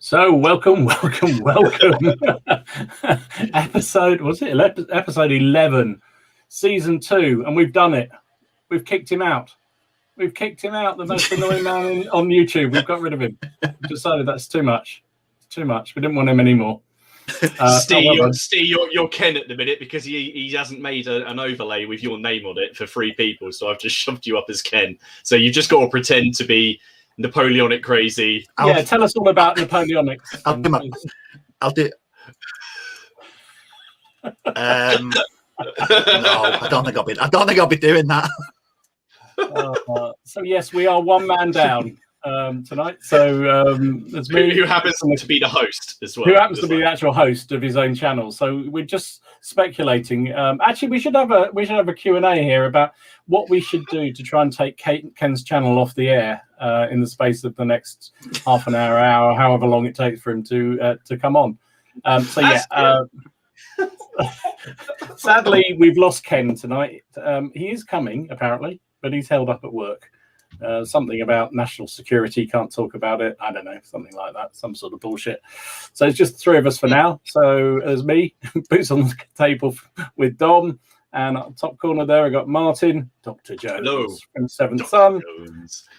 So welcome. Episode 11, season 2, and we've done it. We've kicked him out. The most annoying man on YouTube. We've got rid of him. We've decided that's too much. It's too much. We didn't want him anymore. Steve, you're Ken at the minute because he hasn't made an overlay with your name on it for 3 people. So I've just shoved you up as Ken. So you've just got to pretend to be Napoleonic crazy. Tell us all about Napoleonics. I'll do. No, I don't think I'll be doing that. So yes, we are one man down tonight. So there's me, who happens to be the host as well. Who happens to be the actual host of his own channel. So we're just speculating. Actually, we should have a Q&A here about what we should do to try and take Ken's channel off the air in the space of the next half an hour, however long it takes for him to come on. Sadly, we've lost Ken tonight. He is coming apparently, but he's held up at work. Something about national security, can't talk about it. I don't know, something like that, some sort of bullshit. So it's just the 3 of us for now. So there's me, boots on the table with Dom, and at the top corner there I got Martin, Dr. Jones from Seventh Son,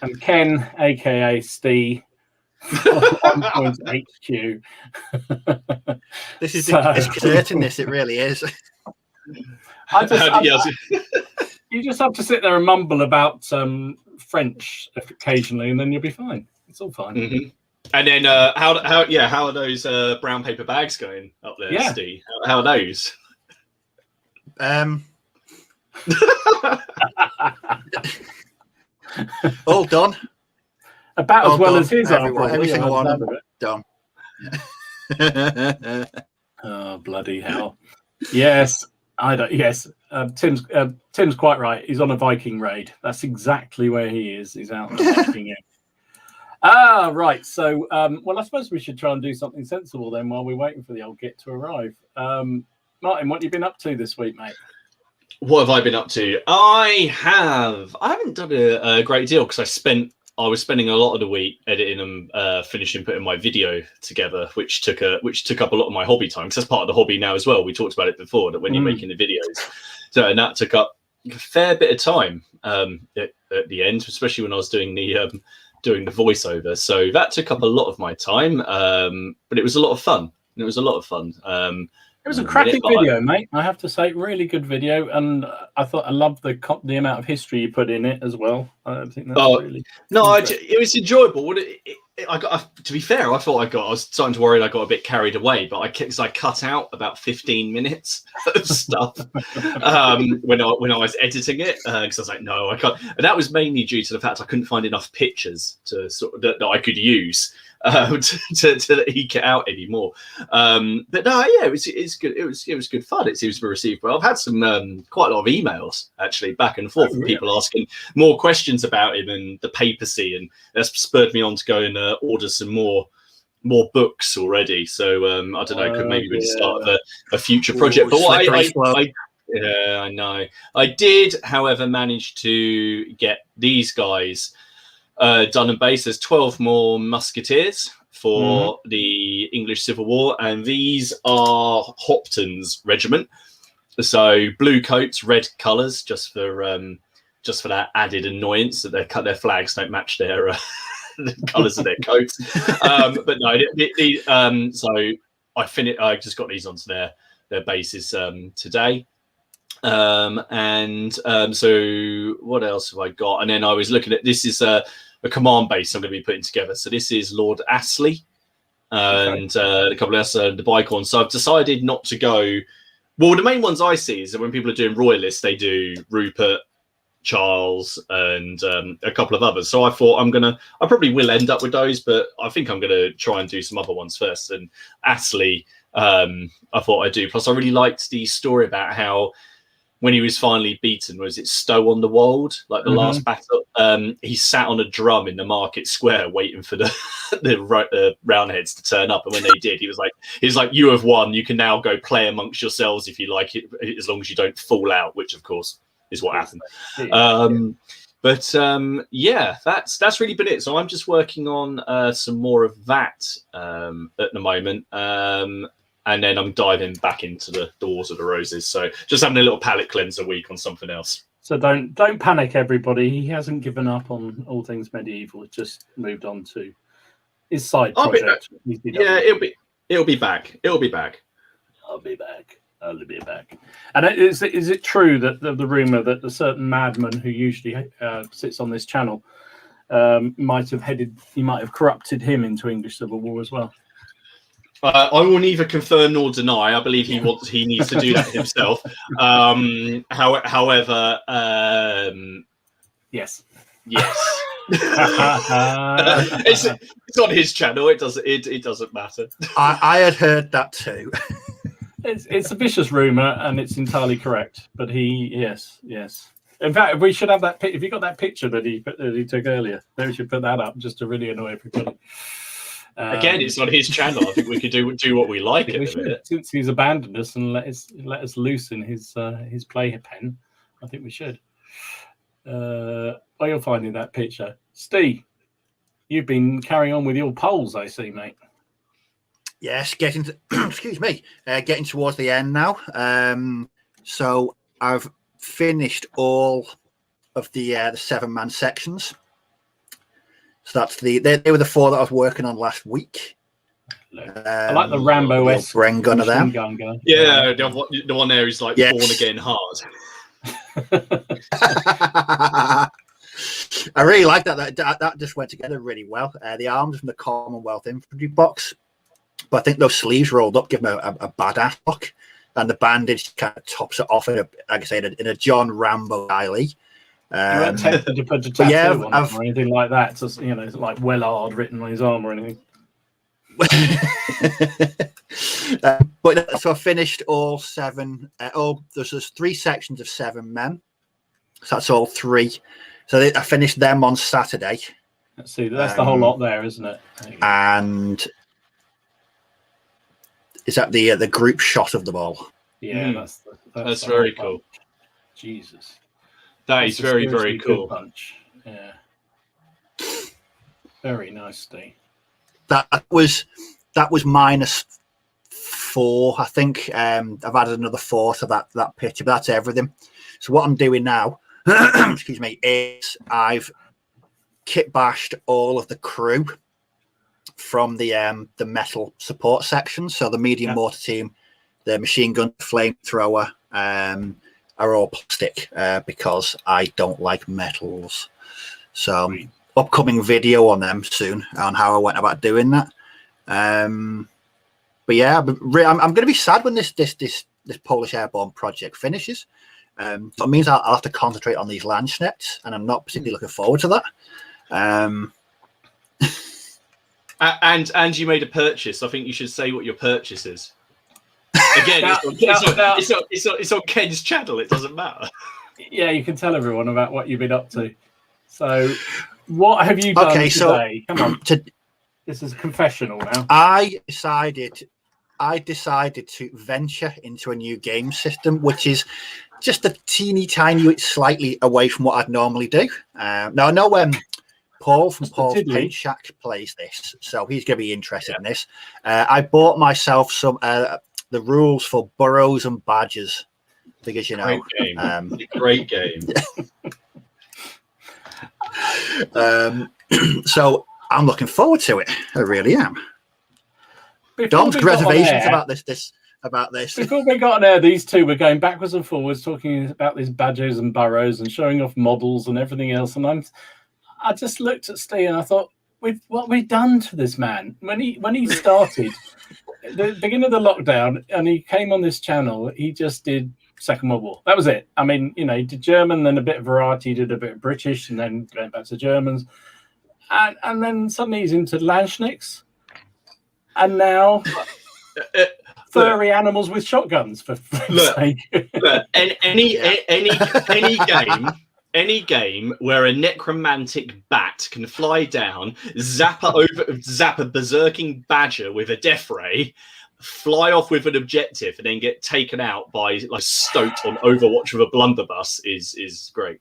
and Ken, aka Steve. HQ. This is disconcerting. It really is. You just have to sit there and mumble about French occasionally, and then you'll be fine. It's all fine. Mm-hmm. And then how are those brown paper bags going up there, Steve? How are those? All done. About as well as his. Every single one of it done. Oh, bloody hell! Yes, I don't. Yes, Tim's quite right. He's on a Viking raid. That's exactly where he is. He's out on a Viking. Right. So, well, I suppose we should try and do something sensible then while we're waiting for the old git to arrive. Martin, what have you been up to this week, mate? What have I been up to? I haven't done a great deal because I was spending a lot of the week editing and finishing putting my video together, which took up a lot of my hobby time, because that's part of the hobby now as well. We talked about it before, that when you're making the videos, and that took up a fair bit of time at the end, especially when I was doing the voiceover. So that took up a lot of my time, but it was a lot of fun. It was It was a cracking video, mate. I have to say, really good video, and I loved the amount of history you put in it as well. I think that's really. No, it was enjoyable. To be fair, I was starting to worry I got a bit carried away, but I cut out about 15 minutes of stuff when I was editing it, because I was like, no, I can't. And that was mainly due to the fact I couldn't find enough pictures to that I could use. To eke it out anymore, but no, it's good. It was good fun. It seems to be received well. I've had some quite a lot of emails actually back and forth from people asking more questions about him and the papacy, and that's spurred me on to go and order some more books already. So I don't know, could maybe we start a future project. But what I know I did, however, manage to get these guys done and based. There's 12 more musketeers for the English Civil War, and these are Hopton's regiment. So blue coats, red colours, just for that added annoyance that their flags don't match their the colours of their coats. But no, so I just got these onto their bases today. So what else have I got? And then I was looking at, this is a command base I'm going to be putting together. So this is Lord Astley and a couple of us, the Bicorn. So I've decided not to go. Well, the main ones I see is that when people are doing royalists, they do Rupert, Charles, and a couple of others. So I thought I probably will end up with those, but I think I'm going to try and do some other ones first. And Astley, I thought I'd do. Plus, I really liked the story about how when he was finally beaten, was it Stow on the Wold, like the last battle? He sat on a drum in the market square waiting for the Roundheads to turn up, and when they did, he was like, "You have won. You can now go play amongst yourselves if you like it, as long as you don't fall out." Which, of course, is what happened. But yeah, that's really been it. So I'm just working on some more of that at the moment. And then I'm diving back into the Wars of the Roses. So just having a little palate cleanser week on something else. So don't panic, everybody. He hasn't given up on all things medieval. It's just moved on to his side project. Yeah, it'll be back. It'll be back. I'll be back. I'll be back. And is it true that the rumor that a certain madman who usually sits on this channel might have corrupted him into English Civil War as well? I will neither confirm nor deny. I believe he needs to do that himself. However, yes. It's on his channel. It doesn't matter. I had heard that too. It's a vicious rumor, and it's entirely correct. But yes. In fact, we should have that. If you got that picture that he took earlier, maybe we should put that up just to really annoy everybody. Again, it's on his channel. I think we could do what we like at the minute. Since he's abandoned us and let us loose in his playpen, I think we should. Well, you'll find in that picture. Steve, you've been carrying on with your polls, I see, mate. Yes, getting towards the end now. So I've finished all of the 7-man sections. So that's they were the 4 that I was working on last week. I like the Rambo-esque Bren gun of them. Yeah, the one there is like born again hard. I really like that. That just went together really well. The arms from the Commonwealth infantry box, but I think those sleeves rolled up give them a badass look, and the bandage kind of tops it off in a John Rambo style. You weren't tempted to put a tattoo on him or anything like that, so it's like Wellard written on his arm or anything. But so I finished all 7. There's 3 sections of 7 men. So that's all 3. So I finished them on Saturday. Let's see, that's the whole lot there, isn't it? And is that the group shot of them all? Yeah, that's very cool. Jesus. That is very, very cool. Punch. Yeah. Very nice, Steve. That was -4, I think. I've added another 4 to that picture, but that's everything. So what I'm doing now, excuse me, is I've kit bashed all of the crew from the metal support section. So the medium mortar team, the machine gun, flamethrower, are all plastic because I don't like metals. So upcoming video on them soon on how I went about doing that. But yeah, I'm going to be sad when this Polish Airborne project finishes. So it means I'll have to concentrate on these Landsknechts, and I'm not particularly looking forward to that. And you made a purchase. I think you should say what your purchase is. Again, it's on Ken's channel. It doesn't matter. Yeah, you can tell everyone about what you've been up to. So, what have you done today? Come on. This is confessional now. I decided to venture into a new game system, which is just a teeny tiny slightly away from what I'd normally do. Now I know Paul from Paul's Paint Shack plays this, so he's going to be interested in this. I bought myself some the rules for burrows and badgers because great game. Great game. So I'm looking forward to it. I really am. Dom's reservations about this. Before we got on air, these two were going backwards and forwards talking about these badgers and burrows and showing off models and everything else. And I just looked at Steve and I thought, what we've done to this man when he started the beginning of the lockdown and he came on this channel, he just did Second World War. That was it. I mean, he did German, then a bit of variety, did a bit of British, and then went back to Germans, and then suddenly he's into Landsknechts, and now furry animals with shotguns. For sake. Look, any game where a necromantic bat can fly down, zap a berserking badger with a death ray, fly off with an objective, and then get taken out by like Stoat on Overwatch with a blunderbuss is great.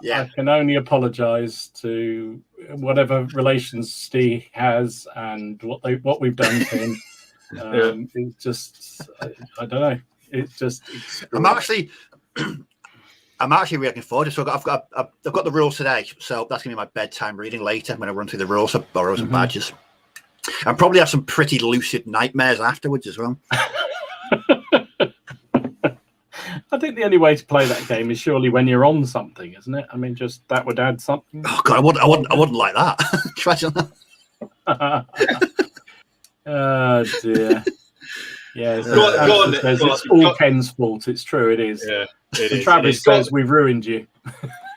Yeah. I can only apologise to whatever relations Steve has and what we've done to him. It's just I don't know. It's just I'm actually really looking forward to it. So I've got the rules today, so that's gonna be my bedtime reading later when I run through the rules of borrows and badges. And probably have some pretty lucid nightmares afterwards as well. I think the only way to play that game is surely when you're on something, isn't it? I mean, just that would add something. Oh God, I wouldn't like that. Imagine that. Oh dear. Yeah, Go on, it's all Ken's fault. It's true, it is. Yeah, and Travis says we've ruined you.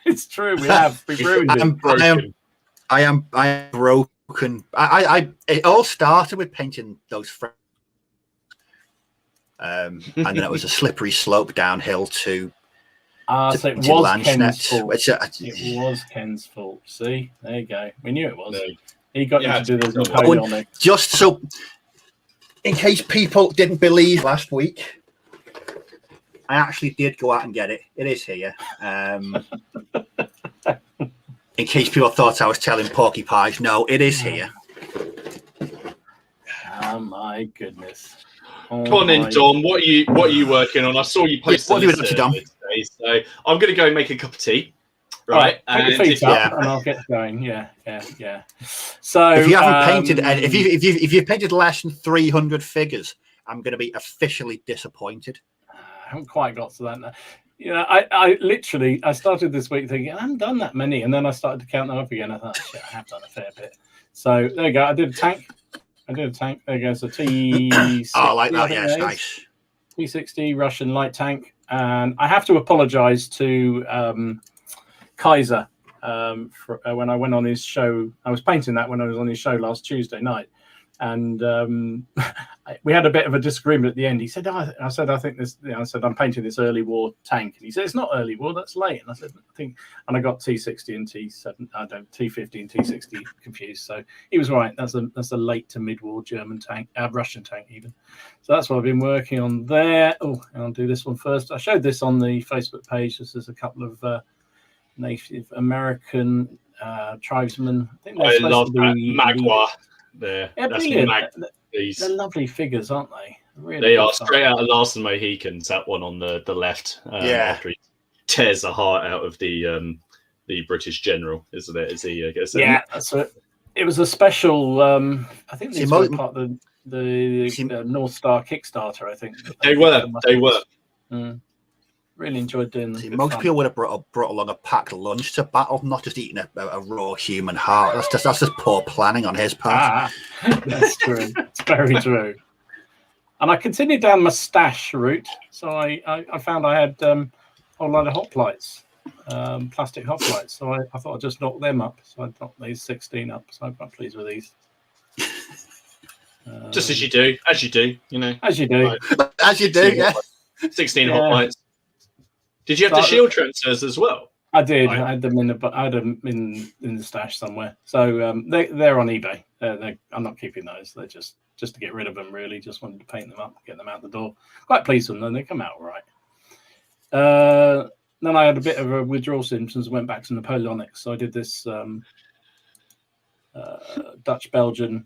It's true, we have. We've ruined you. I am broken. It all started with painting those frames. And then it was a slippery slope downhill to so it was Ken's fault. It was Ken's fault. See, there you go. We knew it was. No. He got you to do the Napoleonic. Just so, in case people didn't believe last week, I actually did go out and get it. It is here. In case people thought I was telling porcupines, no, it is here. Oh my goodness. Come on in, Dom. What are you working on? I saw you post. What are you up to, Dom? Today, so I'm going to go make a cup of tea. Right, and I'll get going. Yeah. So if you haven't painted, if you've painted less than 300 figures, I'm going to be officially disappointed. I haven't quite got to that now. I literally started this week thinking I haven't done that many, and then I started to count them up again. I thought, shit, I have done a fair bit. So there you go. I did a tank. There you go. So T60. I like that. Yeah, it's nice. T60 Russian light tank, and I have to apologise to Kaiser for when I went on his show. I was painting that when I was on his show last Tuesday night, and we had a bit of a disagreement at the end. He said, I said, I think this, I said, I'm painting this early war tank. And he said, it's not early war, that's late. And I said, I think, and I got T60 and T50 and T60 confused. So he was right. That's a late to mid-war German tank, Russian tank even. So that's what I've been working on there. Oh, I'll do this one first. I showed this on the Facebook page. This is a couple of Native American tribesmen. I love that Magua there. Yeah, brilliant. They're lovely figures, aren't they? Really, they are straight out of Last of the Mohicans. That one on the left. After he tears the heart out of the British general, isn't it? Is he? That's it. It was a special. I think these were part of the North Star Kickstarter. I think they were. Really enjoyed doing them. Most people would have brought along a packed lunch to battle, not just eating a raw human heart. That's just poor planning on his part. That's true. It's very true. And I continued down my stash route. So I found I had a whole lot of hoplites, plastic hoplites. So I thought I'd just knock them up. So I knocked these 16 up. So I'm quite pleased with these. Just as you do, As you do. As you do, yeah. 16 hoplites. Did you have the shield transfers as well? I did. I had them in the stash somewhere. So they're on eBay. I'm not keeping those. They're just to get rid of them. Really, just wanted to paint them up, get them out the door. Quite pleased with them. They come out all right. Then I had a bit of a withdrawal symptoms. Went back to Napoleonic. So I did this Dutch Belgian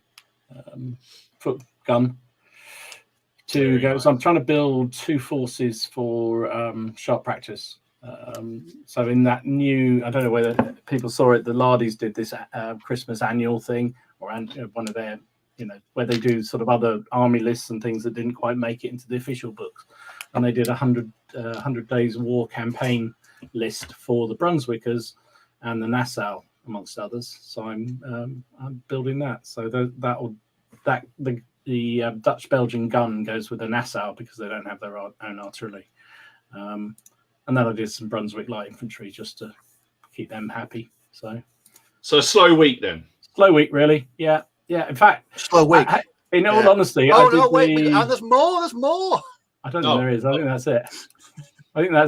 foot gun. So I'm trying to build two forces for sharp practice. So in that new, I don't know whether people saw it, the Lardis did this Christmas annual thing, or one of their, where they do sort of other army lists and things that didn't quite make it into the official books. And they did a 100 days war campaign list for the Brunswickers and the Nassau, amongst others. So I'm building that. So the Dutch Belgian gun goes with the Nassau because they don't have their own artillery. And then I did some Brunswick light infantry just to keep them happy. So a slow week then. Slow week, really. Yeah. In fact, slow week. In all honesty, wait. There's more. I don't think there is. I think that's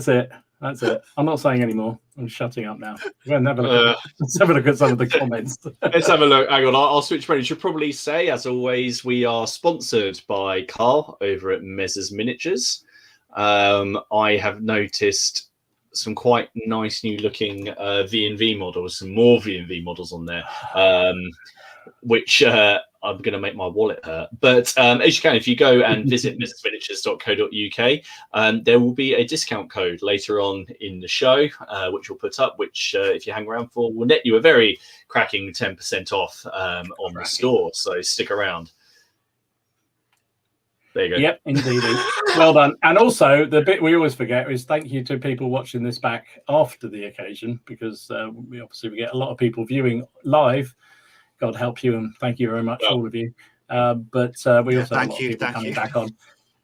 it. That's it. I'm not saying any more. I'm shutting up now. Let's have a look at some of the comments. Let's have a look. Hang on. I'll switch friends. You should probably say, as always, we are sponsored by Carl over at Mez's Miniatures. I have noticed some quite nice new looking V&V models, some more V&V models on there, which I'm going to make my wallet hurt. But as you can, if you go and visit mrsminiatures.co.uk, there will be a discount code later on in the show, which we'll put up, which if you hang around for, will net you a very cracking 10% off on the store. So stick around. There you go. Yep, indeed. Well done. And also, the bit we always forget is thank you to people watching this back after the occasion, because we get a lot of people viewing live. God help you, and thank you very much, all of you. But we also have a lot of people coming back on.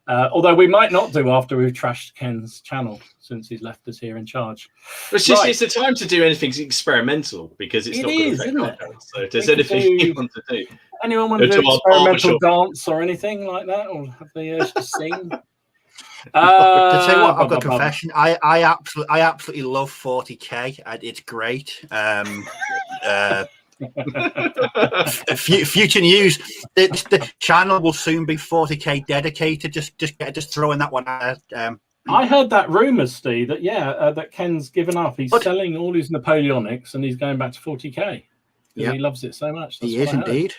Although we might not do after we've trashed Ken's channel, since he's left us here in charge. It's just it's the time to do anything experimental, because it's not going to affect content. So if there's anything you want to do. Anyone want to do experimental dance or anything like that, or have the urge to sing? To tell you what, I've got a confession. I absolutely love 40k. It's great. Future news: the channel will soon be 40k dedicated. Just throwing that one out. I heard that rumor, Steve, that that Ken's given up. He's selling all his Napoleonics and he's going back to 40k. He loves it so much. He is indeed.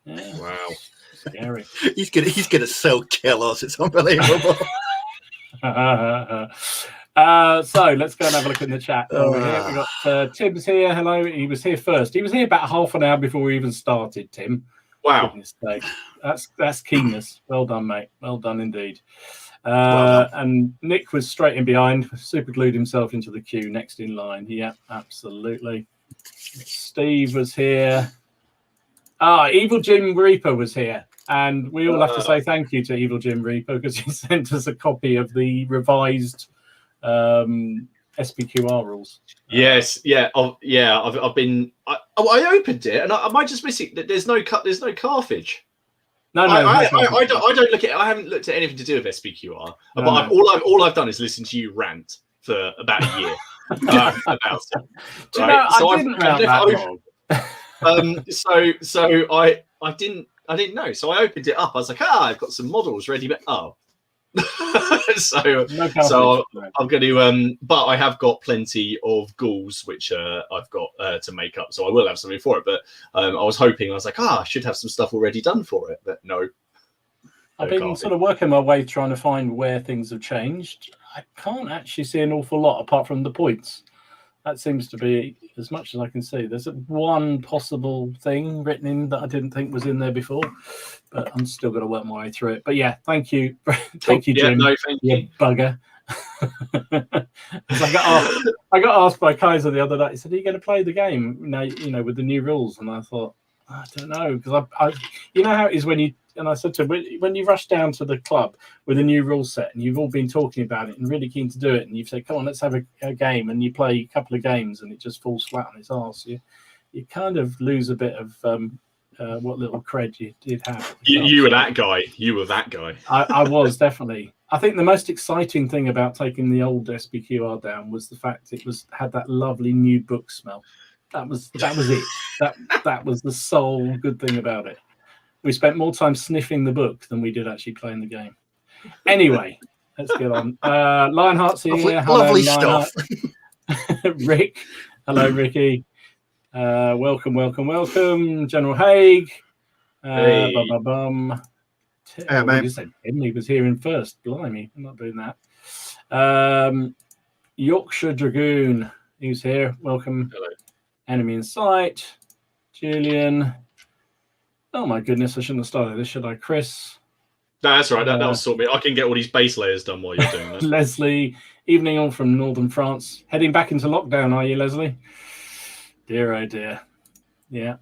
Yeah. Wow, scary. He's gonna so kill us. It's unbelievable. So let's go and have a look in the chat. Over here. We got Tim's here. Hello. He was here first. He was here about half an hour before we even started, Tim. Wow. That's keenness. Well done, mate. Well done indeed. Well done. And Nick was straight in behind, super glued himself into the queue next in line. Yeah, absolutely. Steve was here. Evil Jim Reaper was here. And we all have to say thank you to Evil Jim Reaper, because he sent us a copy of the revised SPQR rules. Yes, I've been. I opened it, and I might just miss it. There's no Carthage. No, I don't look at. I haven't looked at anything to do with SPQR. But all I've done is listen to you rant for about a year about it. Do you know, I didn't rant that long. I didn't know. So I opened it up. I was like, I've got some models ready. But so I'm going to but I have got plenty of ghouls which I've got to make up, so I will have something for it. But I was like, I should have some stuff already done for it, but no. I've been sort of working my way trying to find where things have changed. I can't actually see an awful lot apart from the points. That seems to be as much as I can see. There's one possible thing written in that I didn't think was in there before, but I'm still going to work my way through it. But yeah, thank you. Thank you, Jim. No, thank you. Bugger. I got asked by Kaiser the other day. He said, are you going to play the game now, with the new rules? And I thought, I don't know, because I you know how it is when you, and I said to him, when you rush down to the club with a new rule set and you've all been talking about it and really keen to do it, and you've said, come on, let's have a game, and you play a couple of games and it just falls flat on its arse, you kind of lose a bit of what little cred you did have. You were that guy. You were that guy. I was, definitely. I think the most exciting thing about taking the old SPQR down was the fact it had that lovely new book smell. That was it. That was the sole good thing about it. We spent more time sniffing the book than we did actually playing the game. Anyway, let's get on. Lionheart's here. Lovely stuff. Rick. Hello, Ricky. Welcome. General Haig. Hey. He was here in first. Blimey, I'm not doing that. Yorkshire Dragoon. He's here. Welcome. Hello. Enemy in sight. Julian. Oh my goodness, I shouldn't have started this, should I? Chris. No, that's right. That'll sort me. I can get all these base layers done while you're doing that. Leslie, evening all from northern France. Heading back into lockdown, are you, Leslie? Dear, oh dear. Yeah.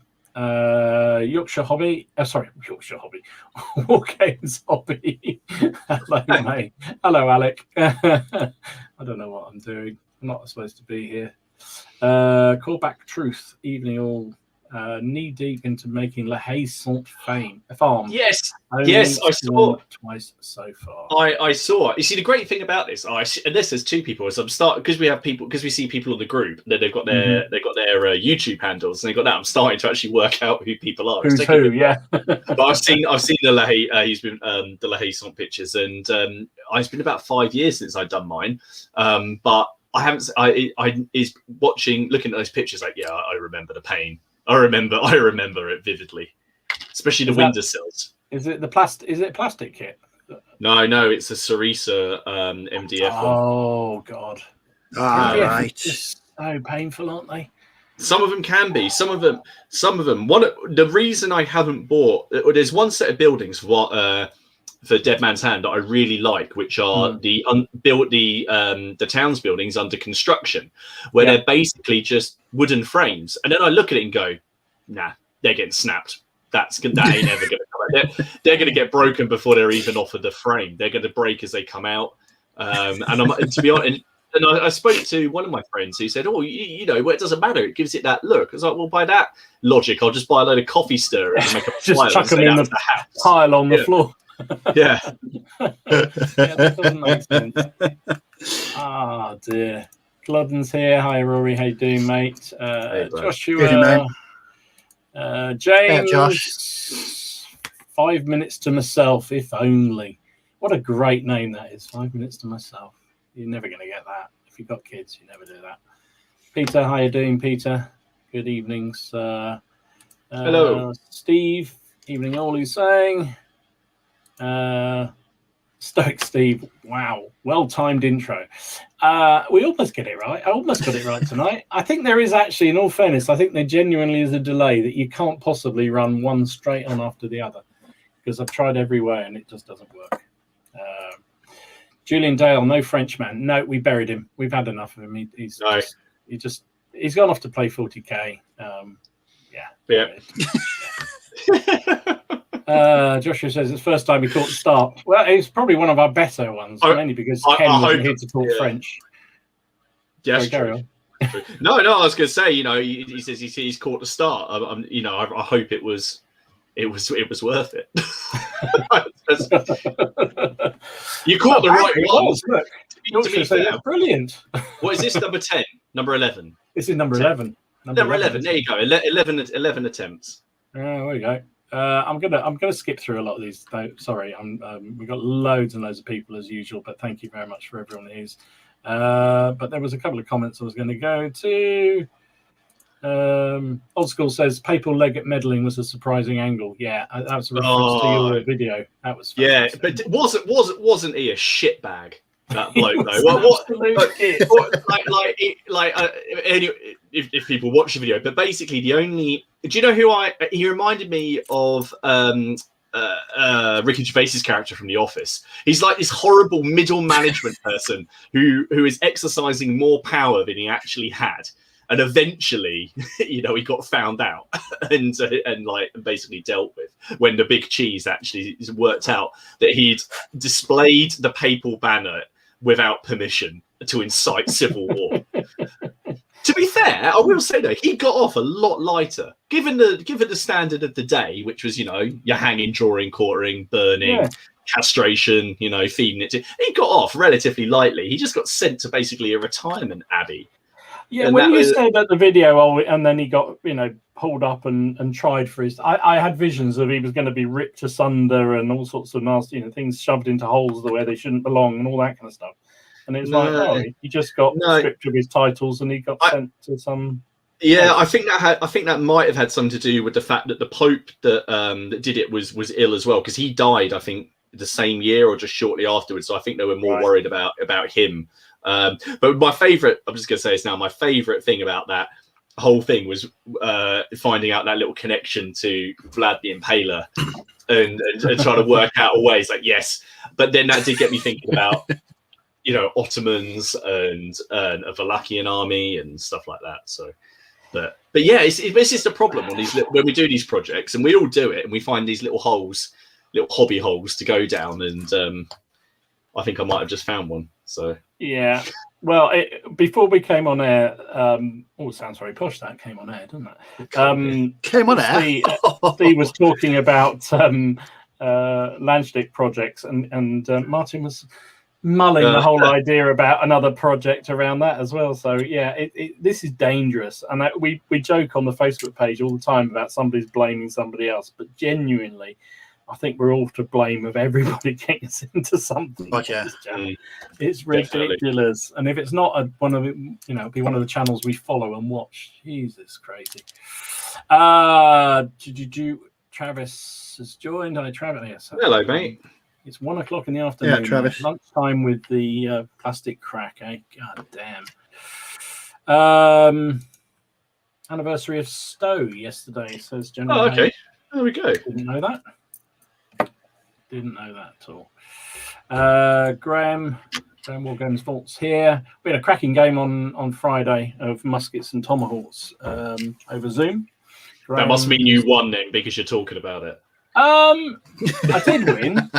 Yorkshire Hobby. Yorkshire Hobby. Wargames Hobby. Hello, mate. Hello, Alec. I don't know what I'm doing. I'm not supposed to be here. Callback Truth. Evening all. Knee deep into making La Haye-Saint farm. Yes, I saw twice so far. I saw. You see, the great thing about this, and this is two people. So I'm starting because we see people in the group. Then they've got their YouTube handles, and they've got that. I'm starting to actually work out who people are. Who's who? Yeah. But I've seen the La Haye. He's been the La Haye-Saint pictures, and it's been about 5 years since I've done mine. But I haven't. I is watching, looking at those pictures. Like, yeah, I remember the pain. I remember it vividly, especially the windowsills. Is it the plastic? Is it a plastic kit? No, it's a Sarisa MDF one. Oh God! Right. Just so painful, aren't they? Some of them can be. Some of them. The reason I haven't bought, there's one set of buildings for Dead Man's Hand that I really like, which are the town's buildings under construction, where they're basically just wooden frames. And then I look at it and go, nah, they're getting snapped. That ain't ever going to come out. They're going to get broken before they're even offered the frame. They're going to break as they come out. And to be honest, and I spoke to one of my friends who said, "Oh, you know, well, it doesn't matter. It gives it that look." I was like, "Well, by that logic, I'll just buy a load of coffee stirrers and make a just chuck them in the pile on the floor." Yeah. That doesn't make sense. Ah, dear. Gludden's here. Hi, Rory. How you doing, mate? Hey, Joshua. Good, James. Yeah, Josh. 5 minutes to myself, if only. What a great name that is. 5 minutes to myself. You're never going to get that. If you've got kids, you never do that. Peter, how you doing, Peter? Good evenings. Hello. Steve. Evening all, he's saying. Stoic Steve. Wow. Well-timed intro. We almost get it right. I almost got it right tonight. I think there is actually, in all fairness, I think there genuinely is a delay that you can't possibly run one straight on after the other, because I've tried every way and it just doesn't work. Julian Dale, no Frenchman. No, we buried him. We've had enough of him. He's gone off to play 40k. Joshua says it's the first time he caught the start. Well, it's probably one of our better ones, mainly because Ken wasn't here to talk French. Yes, sorry, carry on. No, I was going to say, you know, he says he's caught the start. I hope it was worth it. You caught the right ones. To be fair, that's brilliant. What is this, number 10? Number 11? This is number 11. Number 11. There you go. 11 attempts. There we go. I'm gonna skip through a lot of these though. Sorry, we've got loads and loads of people as usual, but thank you very much for everyone who's. But there was a couple of comments I was going to go to. Old School says papal leg meddling was a surprising angle. Yeah, that was a reference to your video. That was fantastic. Yeah, but wasn't he a shitbag? That bloke though. If people watch the video, but basically do you know who he reminded me of Ricky Gervais's character from The Office. He's like this horrible middle management person who is exercising more power than he actually had. And eventually, you know, he got found out and basically dealt with when the big cheese actually worked out that he'd displayed the papal banner without permission to incite civil war. To be fair, I will say though, he got off a lot lighter, given the standard of the day, which was, you know, you're hanging, drawing, quartering, burning, castration, you know, feeding it. He got off relatively lightly. He just got sent to basically a retirement abbey. Yeah, and when you said that the video, and then he got, you know, pulled up and tried for his. I had visions of he was going to be ripped asunder and all sorts of nasty, you know, things shoved into holes where they shouldn't belong and all that kind of stuff. And it's he just got stripped of his titles and he got sent to some. Yeah, I think that might have had something to do with the fact that the Pope that did it was ill as well, because he died, I think, the same year or just shortly afterwards. So I think they were more worried about him. But my favorite, I'm just going to say this now, my favorite thing about that whole thing was finding out that little connection to Vlad the Impaler and trying to work out a way. It's like, yes, but then that did get me thinking about, you know, Ottomans and a Wallachian army and stuff like that. So, but yeah, it's just a problem when we do these projects, and we all do it, and we find these little holes, little hobby holes to go down, and I think I might have just found one. So yeah. Well, before we came on air, sounds very posh. That came on air, doesn't it? Came on air. Steve was talking about Landstick projects, and Martin was mulling the whole idea about another project around that as well. So yeah, this is dangerous, and we joke on the Facebook page all the time about somebody's blaming somebody else, but genuinely, I think we're all to blame of everybody getting us into something. But yeah. It's ridiculous. And if it's not one of be one of the channels we follow and watch. Jesus, crazy. Travis has joined. Hi, Travis. Yes. Hello, mate. It's 1 o'clock in the afternoon. Yeah, Travis. Lunchtime with the plastic crack. Eh? God damn. Anniversary of Stowe yesterday, says General. Oh, okay. There we go. Didn't know that. Didn't know that at all. Graham War Games Vaults here. We had a cracking game on Friday of muskets and tomahawks over Zoom. That must mean you won then, because you're talking about it. I did win,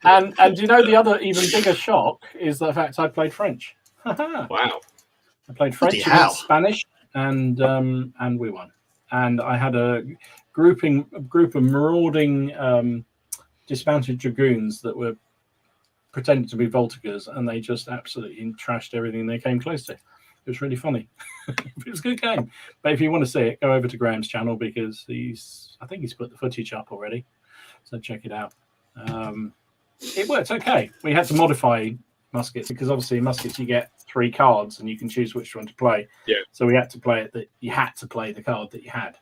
and you know the other even bigger shock is the fact I played French. Wow! I played French against Spanish, and we won. And I had a group of marauding dismounted dragoons that were pretending to be Voltigeurs, and they just absolutely trashed everything they came close to. It was really funny. It was a good game. But if you want to see it, go over to Graham's channel, because I think he's put the footage up already. So check it out. It worked okay. We had to modify muskets, because obviously in muskets you get 3 cards and you can choose which one to play. Yeah. So we had to play it that you had to play the card that you had,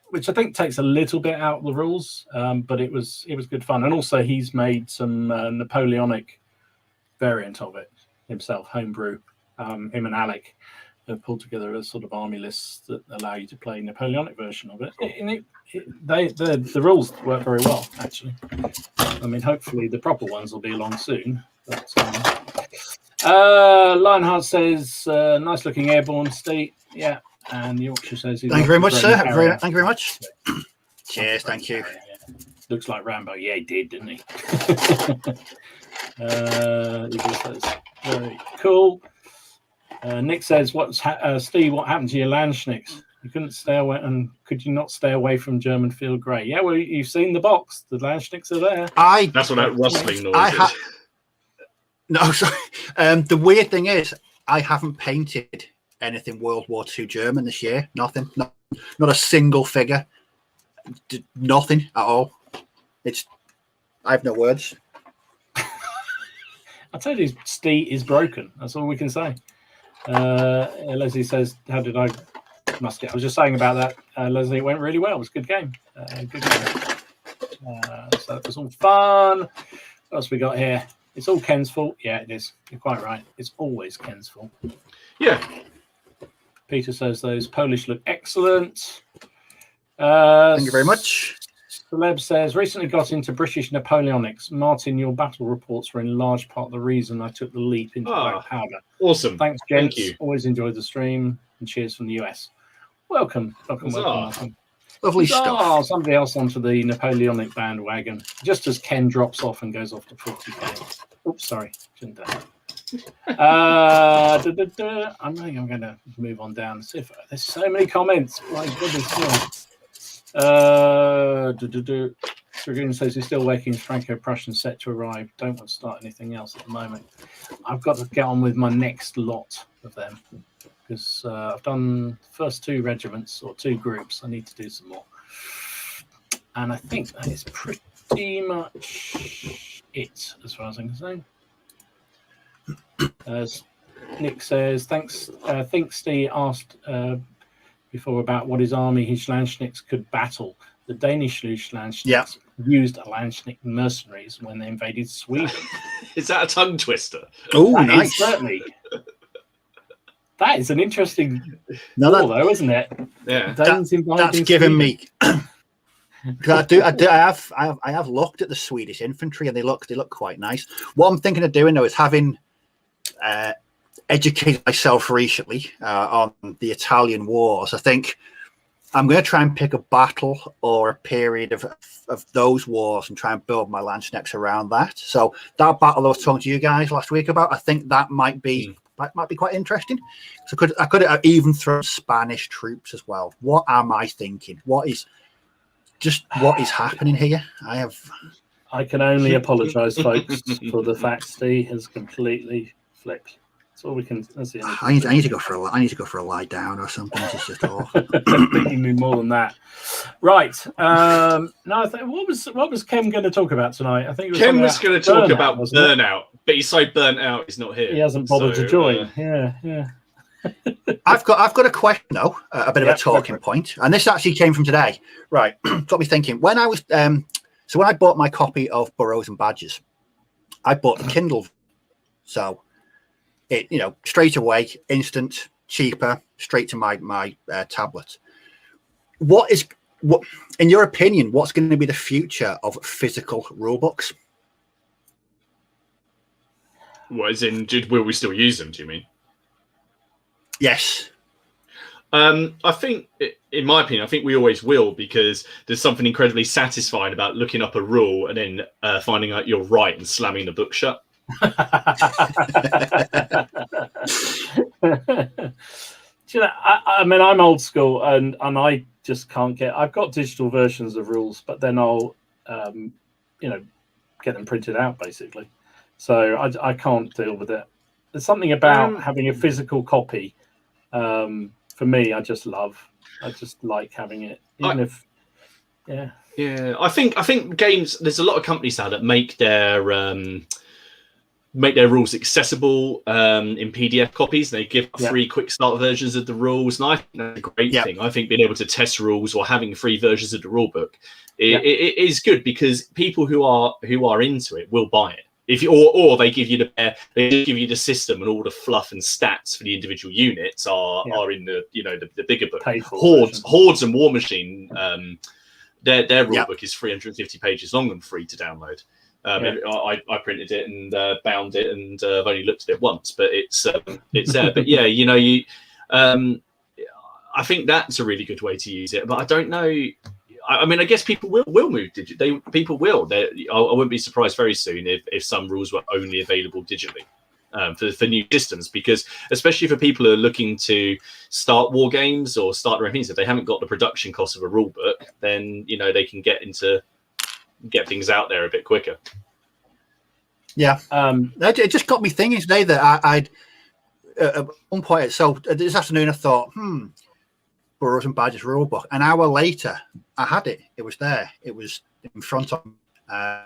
which I think takes a little bit out of the rules, but it was good fun. And also he's made some Napoleonic variant of it himself, homebrew. Him and Alec have pulled together a sort of army list that allow you to play Napoleonic version of it. The rules work very well, actually. I mean, hopefully the proper ones will be along soon. But, Lionheart says, nice looking airborne state. Yeah. And Yorkshire says, thank you very much, sir. Thank you very much. Cheers, thank you. Looks like Rambo. Yeah, he did, didn't he? He just says, very cool. Nick says, Steve, what happened to your Landschnicks? You couldn't stay away, and could you not stay away from German Field Grey? Yeah, well, you've seen the box. The Landschnicks are there. That's what that rustling noise is. No, sorry. The weird thing is, I haven't painted anything World War II German this year. Nothing. Not a single figure. Nothing at all. I have no words. I tell you, Steve is broken. That's all we can say. Leslie says, how did I musket? I was just saying about that, Leslie. It went really well. It was a good game. Good game. So it was all fun. What else we got here? It's all Ken's fault. Yeah, it is. You're quite right. It's always Ken's fault. Yeah. Peter says those Polish look excellent. Thank you very much. Celeb says, recently got into British Napoleonics. Martin, your battle reports were in large part the reason I took the leap into black powder. Awesome. Thanks, gents. Thank you. Always enjoyed the stream, and cheers from the US. Welcome. Welcome. Lovely stuff. Somebody else onto the Napoleonic bandwagon, just as Ken drops off and goes off to 40k. Oops, sorry. Shouldn't do that. I think I'm going to move on down. See if there's so many comments. My goodness. Dragoon says he's still waiting for Franco-Prussian set to arrive. Don't want to start anything else at the moment. I've got to get on with my next lot of them, because I've done the first 2 regiments or 2 groups. I need to do some more. And I think that is pretty much it as far as I'm concerned. Nick says, thanks. Think Steve asked before about what his army, his Landschnicks, could battle. The Danish Landschnicks used Landschnick mercenaries when they invaded Sweden. Is that a tongue twister? Oh, nice. Certainly. That is an interesting though, isn't it? Yeah. That's given me. I have looked at the Swedish infantry, and they look quite nice. What I'm thinking of doing though is having educated myself recently on the Italian wars. I think I'm going to try and pick a battle or a period of those wars and try and build my Landschnicks around that. So that battle I was talking to you guys last week about, I think that might be quite interesting. So I could even throw Spanish troops as well. What am I thinking? What is happening here? I can only apologise, folks, for the fact Steve has completely flipped. That's all we can. That's the only I need to go for a lie down or something. It's just awful. I think you need more than that. Right. No, I think what was Kem going to talk about tonight? I think it was Kem was going to talk about wasn't it? Burnout, but he's so burnt out he's not here. He hasn't bothered to join. Yeah. I've got a question though, a bit of a talking point, and this actually came from today. Right, got me thinking. When I was so when I bought my copy of Burrows and Badgers, I bought the Kindle, so it straight away, instant, cheaper, straight to my tablet. What in your opinion? What's going to be the future of physical rule books? What, as in, will we still use them? Do you mean? Yes. I think, in my opinion, I think we always will, because there's something incredibly satisfying about looking up a rule and then finding out you're right and slamming the book shut. Do you know, I mean, I'm old school, and I just can't get. I've got digital versions of rules, but then I'll, get them printed out basically. So I can't deal with it. There's something about having a physical copy. For me, I just like having it, even Yeah. I think games. There's a lot of companies now that make their rules accessible in PDF copies. They give free quick start versions of the rules, and I think that's a great thing. I think being able to test rules or having free versions of the rule book it is good, because people who are into it will buy it. Or they give you the system, and all the fluff and stats for the individual units are in the bigger book. Hordes and War Machine, their rule book is 350 pages long and free to download. I printed it and bound it, and I've only looked at it once, but it's there. But I think that's a really good way to use it. But I don't know. I mean, I guess people will move digital. People will. I wouldn't be surprised very soon if some rules were only available digitally for new systems, because especially for people who are looking to start war games or start their own things, if they haven't got the production cost of a rule book, then they can get things out there a bit quicker. Yeah, it just got me thinking today that I'd at one point. So this afternoon, I thought, Burrows and Badgers rule book. An hour later, I had it. It was there. It was in front of me. I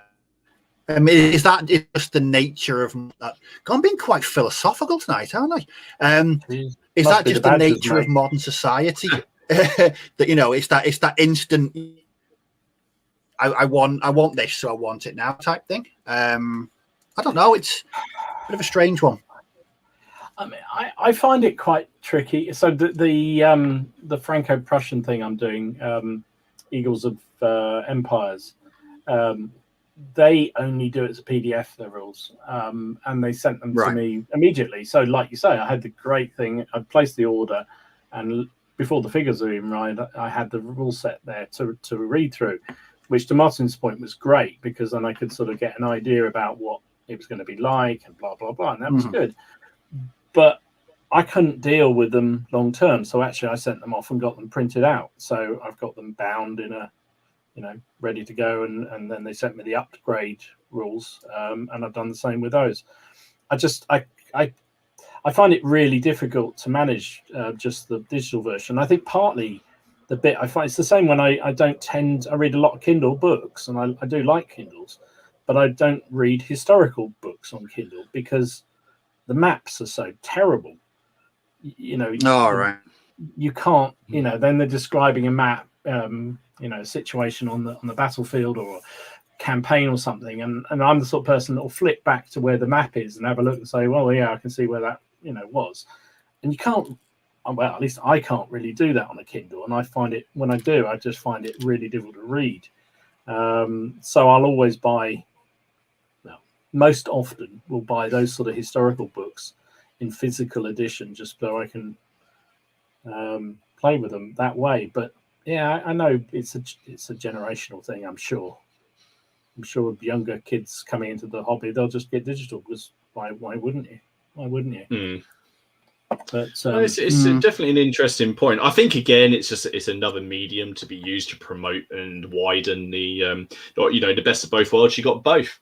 mean, is that just the nature of that? I'm being quite philosophical tonight, aren't I? Is that just the nature of modern society? That it's that instant. I want this, so I want it now type thing. I don't know. It's a bit of a strange one. I mean, I find it quite tricky. So the Franco-Prussian thing I'm doing, Eagles of Empires, they only do it as a PDF, their rules, and they sent them to me immediately. So, like you say, I had the great thing. I placed the order, and before the figures were even right, I had the rule set there to read through, which to Martin's point was great, because then I could sort of get an idea about what it was going to be like and blah, blah, blah. And that was good. But I couldn't deal with them long term. So actually I sent them off and got them printed out. So I've got them bound in a, ready to go. And then they sent me the upgrade rules. And I've done the same with those. I find it really difficult to manage just the digital version. I think partly the bit I find it's the same when I read a lot of Kindle books, and I do like Kindles, but I don't read historical books on Kindle because the maps are so terrible. You can't, then they're describing a map, a situation on the battlefield or a campaign or something, and I'm the sort of person that will flip back to where the map is and have a look and say, well, yeah, I can see where that was. And you can't, well, at least I can't really do that on a Kindle, and I find it, when I do, I just find it really difficult to read. So I'll always buy, most often will buy those sort of historical books in physical edition, just so I can play with them that way. But yeah, I know it's a generational thing. I'm sure younger kids coming into the hobby, they'll just get digital, because why wouldn't you? But it's definitely an interesting point. I think again, it's another medium to be used to promote and widen the the best of both worlds. You got both.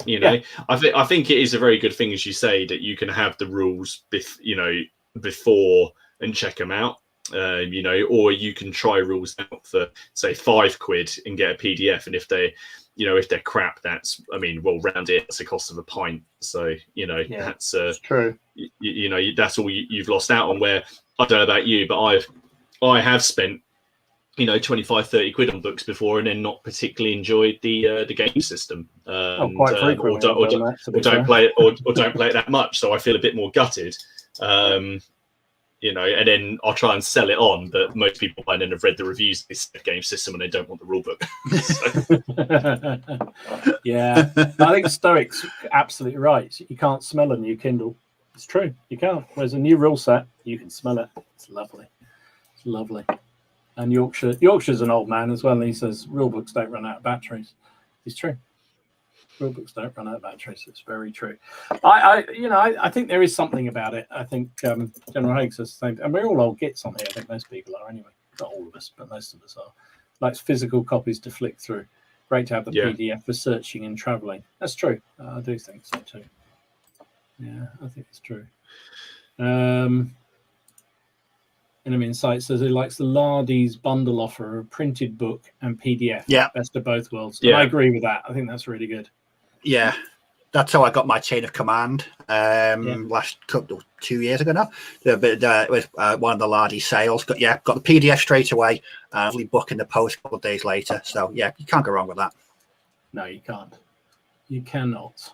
You know, I think it is a very good thing, as you say, that you can have the rules, before and check them out. You know, or you can try rules out for say £5 and get a PDF, and if they're crap, that's round it, it's the cost of a pint. So that's true. That's all you've lost out on. Where I don't know about you, but I have spent 25-30 quid on books before, and then not particularly enjoyed the game system, quite frequently, or don't play it that much. So I feel a bit more gutted. And then I'll try and sell it on, but most people by then have read the reviews of this game system and they don't want the rule book. Yeah, I think Stoic's absolutely right. You can't smell a new Kindle. It's true, you can't. Whereas a new rule set, you can smell it. It's lovely. It's lovely. And Yorkshire's an old man as well, and he says rule books don't run out of batteries. It's true. Rule books don't run out of batteries. It's very true. I think there is something about it. I think General Haig says the same. And we're all old gits on here. I think most people are anyway. Not all of us, but most of us are. Like physical copies to flick through. Great to have the PDF for searching and traveling. That's true. I do think so too. Yeah, I think it's true. Enemy Insight says he likes the Lardy's bundle offer, a printed book and PDF. Yeah. Best of both worlds. Yeah. And I agree with that. I think that's really good. Yeah. That's how I got my Chain of Command last 2 years ago now. It was one of the Lardy sales. Got the PDF straight away. Only book in the post a couple of days later. So, yeah, you can't go wrong with that. No, you can't. You cannot.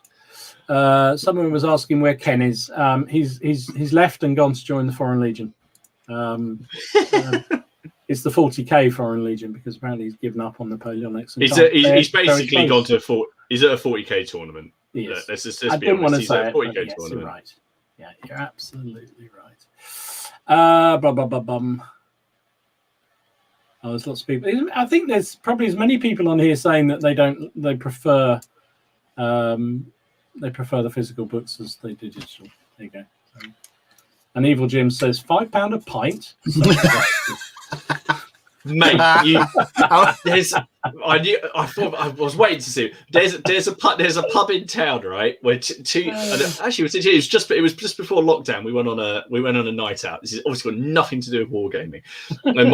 Someone was asking where Ken is. He's left and gone to join the Foreign Legion. It's the 40k Foreign Legion because apparently he's given up on Napoleonics. He's basically gone to he's at a 40k tournament. Yes. I didn't want to say it, but yes, you're right. Yeah, you're absolutely right. There's lots of people. I think there's probably as many people on here saying that they prefer the physical books as they do digital. There you go. And Evil Jim says £5 a pint. Mate, I thought I was waiting to see. There's a pub in town, right? Where it was just before lockdown. We went on a night out. This is obviously got nothing to do with wargaming. And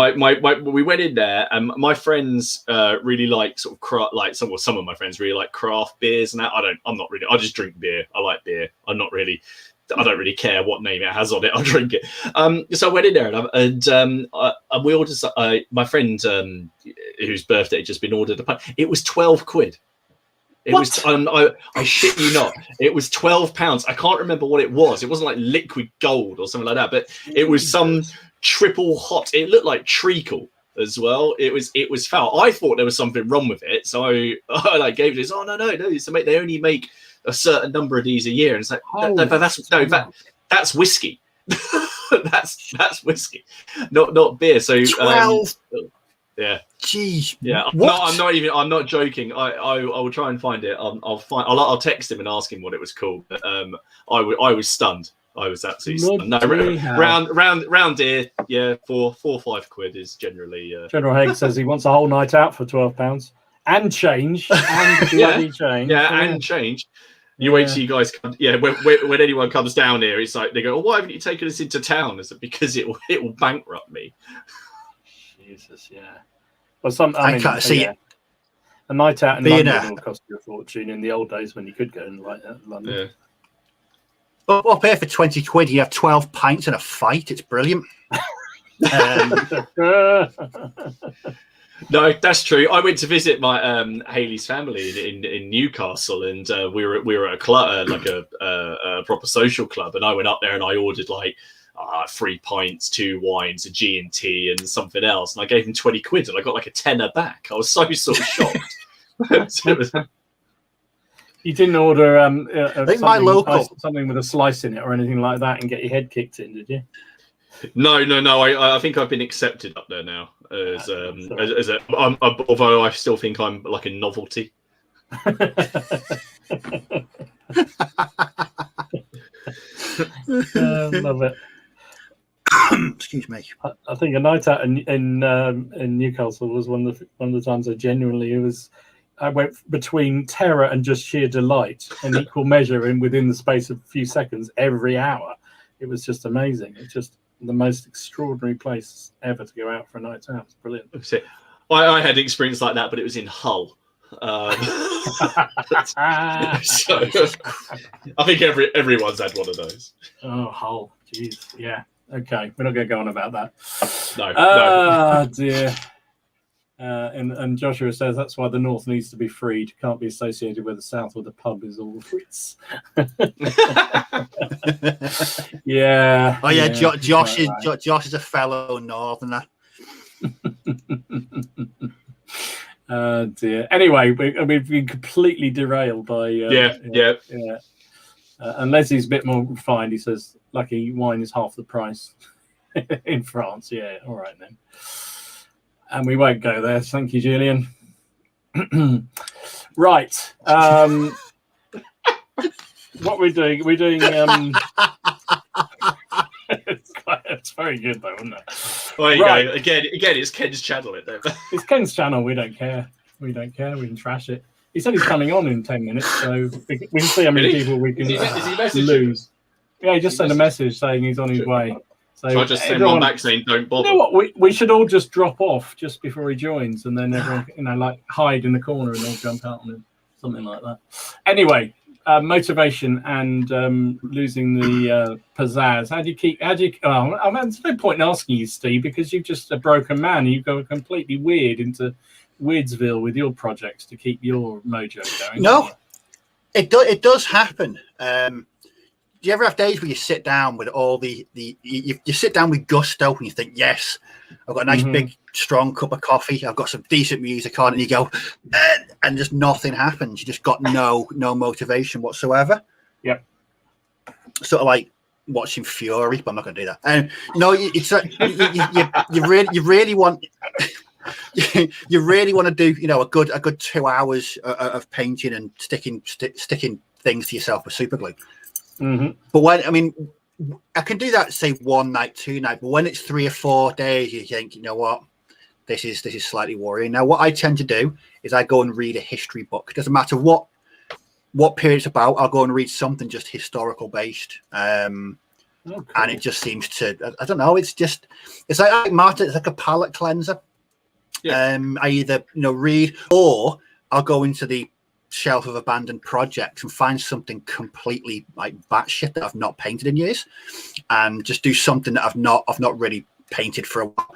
we went in there, and my friends really like sort of craft, like some of my friends really like craft beers and that. I'm not really. I just drink beer. I like beer. I don't really care what name it has on it. I'll drink it. So I went in there and we ordered. My friend, whose birthday had just been ordered a pint. It was 12 quid. It was. I shit you not. It was £12. I can't remember what it was. It wasn't like liquid gold or something like that. But it was some triple hot. It looked like treacle as well. It was foul. I thought there was something wrong with it, so I gave it this. Oh no! They only make a certain number of these a year, and it's like that's whiskey. that's whiskey, not beer. So 12. Yeah. Jeez. Yeah. I'm not joking. I will try and find it. I'll text him and ask him what it was called. But I was stunned. I was absolutely stunned. No, round here, yeah, 4 or 5 quid is generally. General Haig says he wants a whole night out for £12 and change and bloody change. Yeah, and change. You wait till you guys come. Yeah, when anyone comes down here, it's like they go, "Oh, why haven't you taken us into town?" Is it because it will bankrupt me? Jesus, yeah. Well, I can't see it. A night out in London will cost you a fortune in the old days when you could go in London. Yeah. Well, pay for 20 quid. You have 12 pints in a fight. It's brilliant. No, that's true. I went to visit my Hayley's family in Newcastle, and we were at a club, like a proper social club, and I went up there and I ordered like 3 pints, 2 wines, a G&T, and something else, and I gave him 20 quid, and I got like a tenner back. I was so sort of shocked. You didn't order I think my local something with a slice in it or anything like that and get your head kicked in, did you? No. I think I've been accepted up there now although I still think I'm like a novelty. Love it. Excuse me. I think a night out in Newcastle was one of the times I genuinely I went between terror and just sheer delight in equal measure and within the space of a few seconds every hour. It was just amazing. It's just the most extraordinary place ever to go out for a night out. It's brilliant. I had an experience like that, but it was in Hull. So I think everyone's had one of those. Oh, Hull. Jeez. Yeah. Okay. We're not going to go on about that. No. Oh, dear. And Joshua says that's why the North needs to be freed. Can't be associated with the South, where the pub is all Fritz. Yeah. Oh yeah, Josh is a fellow Northerner. Oh dear. Anyway, we've been completely derailed by and Leslie's a bit more refined. He says, "Lucky wine is half the price in France." Yeah. All right then. And we won't go there. Thank you, Julian. Right. What we're doing? We're doing. It's very good, though, isn't it? Well, you go. Again, it's Ken's channel. It's Ken's channel. We don't care. We don't care. We can trash it. He said he's coming on in 10 minutes, so we can see how many people we can lose. Yeah, he just sent a message saying he's on his way. So I just send one back saying, "Don't bother." You know what? We should all just drop off just before he joins, and then everyone, like hide in the corner and they'll jump out on him, something like that. Anyway, motivation and losing the pizzazz. How do you keep? Oh, there's no point in asking you, Steve, because you're just a broken man. You go completely weird into Weirdsville with your projects to keep your mojo going. No, it does happen. Do you ever have days where you sit down with all you sit down with gusto and you think, yes, I've got a nice big strong cup of coffee, I've got some decent music on, and you go, and just nothing happens. You just got no motivation whatsoever. Yep. Sort of like watching Fury, but I'm not going to do that. No, it's you really want. You really want to do, a good 2 hours of painting and sticking things to yourself with super glue. But I can do that, say 1 night, 2 nights, but when it's 3 or 4 days, you think, you know what, this is slightly worrying. Now, what I tend to do is I go and read a history book. It doesn't matter what period it's about. I'll go and read something just historical based. And it just seems to, I don't know, it's like Martin, it's like a palate cleanser. Yeah. I either read, or I'll go into the shelf of abandoned projects and find something completely like batshit that I've not painted in years, and just do something that I've not really painted for a while.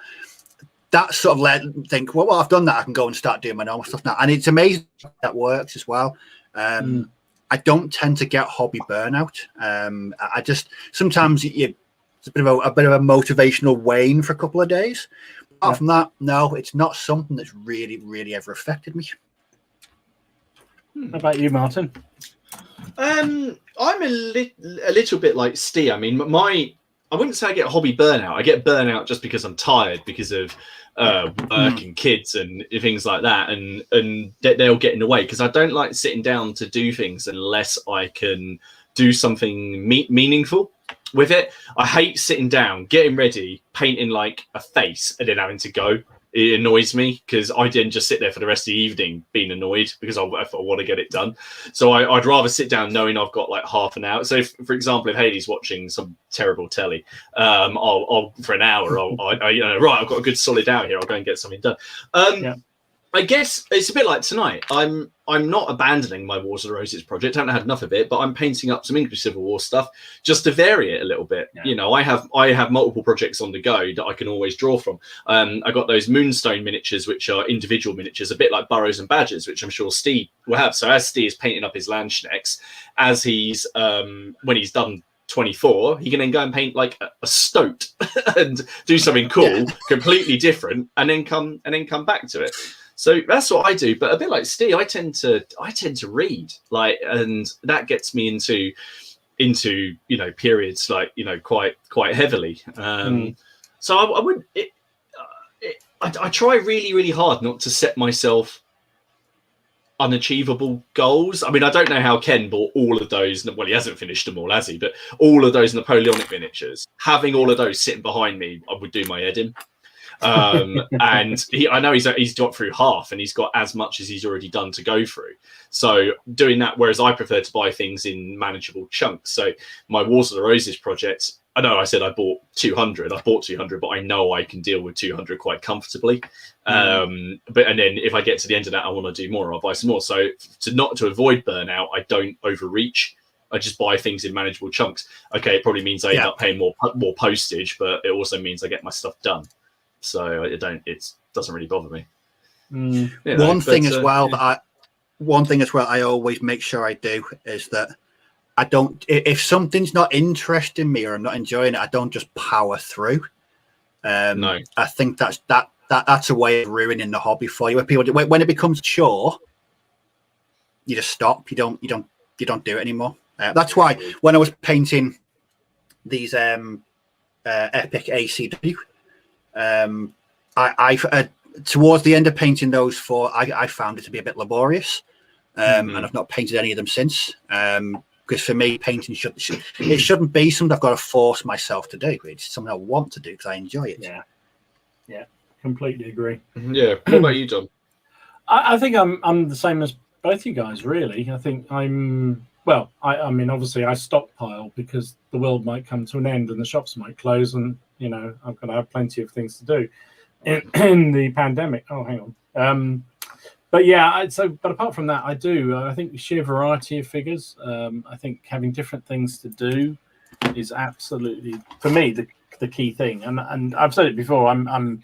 That sort of led me think, well, I've done that. I can go and start doing my normal stuff now, and it's amazing that works as well. I don't tend to get hobby burnout. I just sometimes it's a bit of a motivational wane for a couple of days. Apart from that, no, it's not something that's really, really ever affected me. How about you, Martin? I'm a little bit like Steve. I mean, I wouldn't say I get hobby burnout. I get burnout just because I'm tired because of work and kids and things like that, and they'll get in the way because I don't like sitting down to do things unless I can do something meaningful with it. I hate sitting down, getting ready, painting like a face, and then having to go. It annoys me because I didn't just sit there for the rest of the evening being annoyed because I want to get it done. So I'd rather sit down knowing I've got like half an hour. So, for example, if Haley's watching some terrible telly, I'll for an hour, right, I've got a good solid hour here. I'll go and get something done. I guess it's a bit like tonight. I'm not abandoning my Wars of the Roses project. I haven't had enough of it, but I'm painting up some English Civil War stuff just to vary it a little bit. Yeah. I have multiple projects on the go that I can always draw from. I got those Moonstone miniatures, which are individual miniatures, a bit like Burrows and Badgers, which I'm sure Steve will have. So as Steve is painting up his Landschnecks, as he's when he's done 24, he can then go and paint like a stoat and do something cool, completely different, and then come back to it. So that's what I do, but a bit like Steve, I tend to read, and that gets me into periods quite heavily. So I would I try really, really hard not to set myself unachievable goals. I mean, I don't know how Ken bought all of those. Well, he hasn't finished them all, has he? But all of those Napoleonic miniatures, having all of those sitting behind me, I would do my head in. And I know he's got through half, and he's got as much as he's already done to go through. So doing that, whereas I prefer to buy things in manageable chunks. So my Wars of the Roses project, I know I said I bought 200. I bought 200, but I know I can deal with 200 quite comfortably. And then if I get to the end of that, I want to do more, I'll buy some more. So to avoid burnout, I don't overreach. I just buy things in manageable chunks. Okay, it probably means I end up paying more postage, but it also means I get my stuff done. So it doesn't really bother me. One thing as well I always make sure I do is that I don't, if something's not interesting me or I'm not enjoying it, I don't just power through. No, I think that's a way of ruining the hobby for you. When it becomes a chore, you just stop. You don't do it anymore. That's why when I was painting these epic ACW, I towards the end of painting those four, I found it to be a bit laborious, and I've not painted any of them since. Because for me, painting shouldn't be something I've got to force myself to do. It's something I want to do because I enjoy it. Yeah, completely agree. Yeah. What about you, John? I think I'm the same as both you guys, really. I think I mean, obviously I stockpile because the world might come to an end and the shops might close, and I'm going to have plenty of things to do in the pandemic. Oh, hang on. But yeah, but apart from that, I think sheer variety of figures. I think having different things to do is absolutely, for me, the key thing. And I've said it before, I'm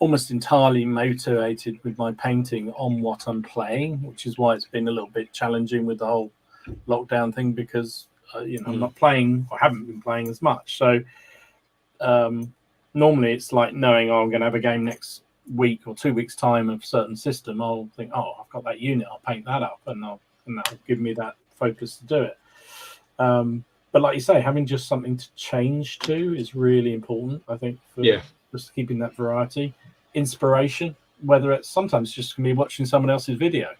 almost entirely motivated with my painting on what I'm playing, which is why it's been a little bit challenging with the whole lockdown thing, because I'm not playing, or haven't been playing as much. So normally it's like knowing I'm going to have a game next week or 2 weeks time of certain system. I'll think, I've got that unit, I'll paint that up, and that'll give me that focus to do it. But like you say, having just something to change to is really important, I think, for just keeping that variety. Inspiration, whether it's sometimes just me watching someone else's video,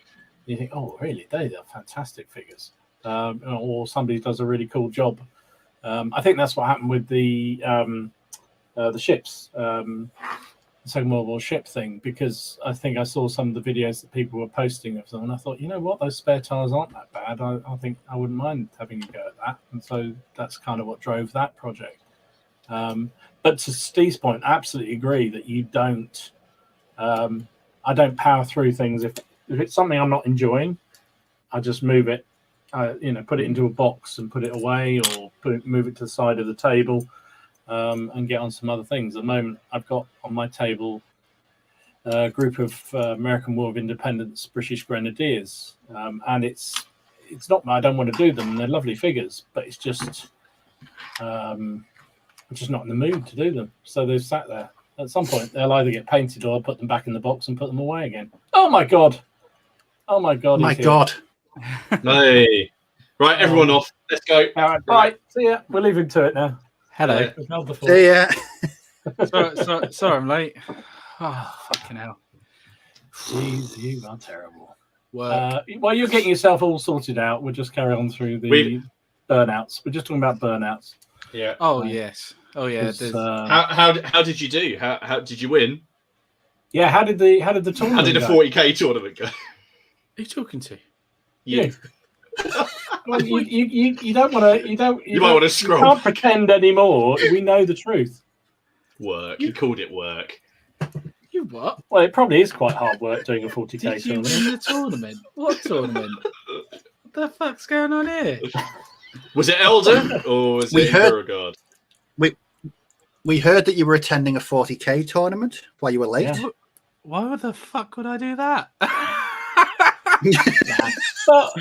you think, really, they're fantastic figures, or somebody does a really cool job. I think that's what happened with the ships, the Second World War ship thing, because I think I saw some of the videos that people were posting of them, and I thought, you know what, those spare tires aren't that bad. I think I wouldn't mind having a go at that, and so that's kind of what drove that project. But to Steve's point, I absolutely agree that you don't. I don't power through things if it's something I'm not enjoying. I just move it, put it into a box and put it away, or move it to the side of the table, and get on some other things. At the moment, I've got on my table a group of American War of Independence British Grenadiers, and it's not. I don't want to do them. They're lovely figures, but it's just. I'm just not in the mood to do them. So they've sat there. At some point, they'll either get painted or I'll put them back in the box and put them away again. Oh, my God. Oh, my God. My God. Hey. Right, everyone off. Let's go. All right. Bye. See ya. We'll leave him to it now. Hello. See ya. Sorry, I'm late. Oh, fucking hell. Jeez, you are terrible. Well, while you're getting yourself all sorted out, we'll just carry on through the burnouts. We're just talking about burnouts. Yeah. Oh yes. Oh yeah. How did you do? How did you win? Yeah. How did the tournament? How did a 40k tournament go? Who are you talking to? You. Well, you don't want to. You might want to scroll. You can't pretend anymore. We know the truth. Work. You called it work. You what? Well, it probably is quite hard work doing a 40k Did you tournament. win the tournament? What tournament? What the fuck's going on here? Was it Elder or was it Imperial? We heard that you were attending a 40k tournament while you were late. Yeah. Why the fuck would I do that? But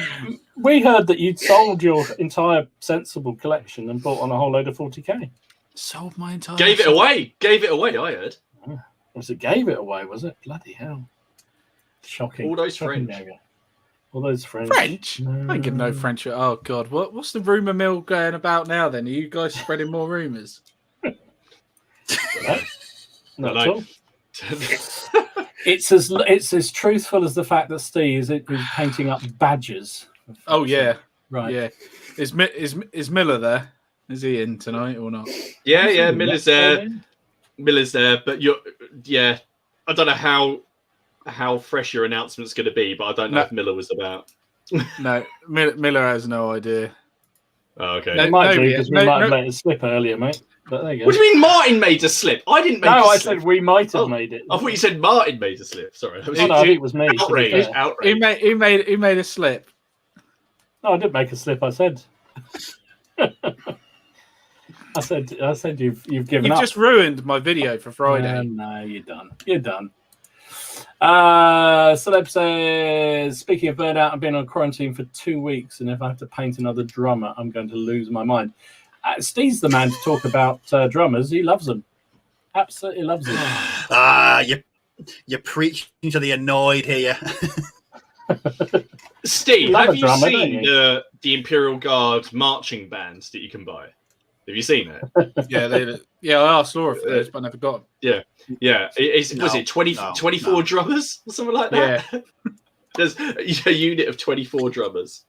we heard that you'd sold your entire sensible collection and bought on a whole load of 40k. Sold my entire. Gave it away. I heard. Was it gave it away? Was it? Bloody hell! Shocking. All those Shocking French. mega. All those French. French? I ain't give no French. Oh god, what's the rumor mill going about now? Then are you guys spreading more rumors? No, not at all. It's as truthful as the fact that Steve is painting up badgers. Oh yeah, right. Yeah, is Miller there? Is he in tonight or not? Yeah, Miller's there. Miller's there, but I don't know how fresh your announcement's going to be, but I don't know if Miller was about. No, Miller has no idea. Oh, okay. It might do because we might have let it slip earlier, mate. But there you go. What do you mean Martin made a slip? I didn't make a slip. No, I said we might have made it. I thought you said Martin made a slip. Sorry. I think it was me. Outrage. He made a slip. No, I didn't make a slip. I said. I said you've given up. You've just ruined my video for Friday. No, you're done. You're done. Celeb says, speaking of burnout, I've been on quarantine for 2 weeks, and if I have to paint another drummer, I'm going to lose my mind. Steve's the man to talk about drummers. He loves them. Absolutely loves them. You're preaching to the annoyed here. Steve, have you seen the Imperial Guard marching bands that you can buy? Have you seen it? Yeah, I asked Laura for this, but I never got them. Yeah. Was it 24 drummers or something like that? Yeah. There's a unit of 24 drummers.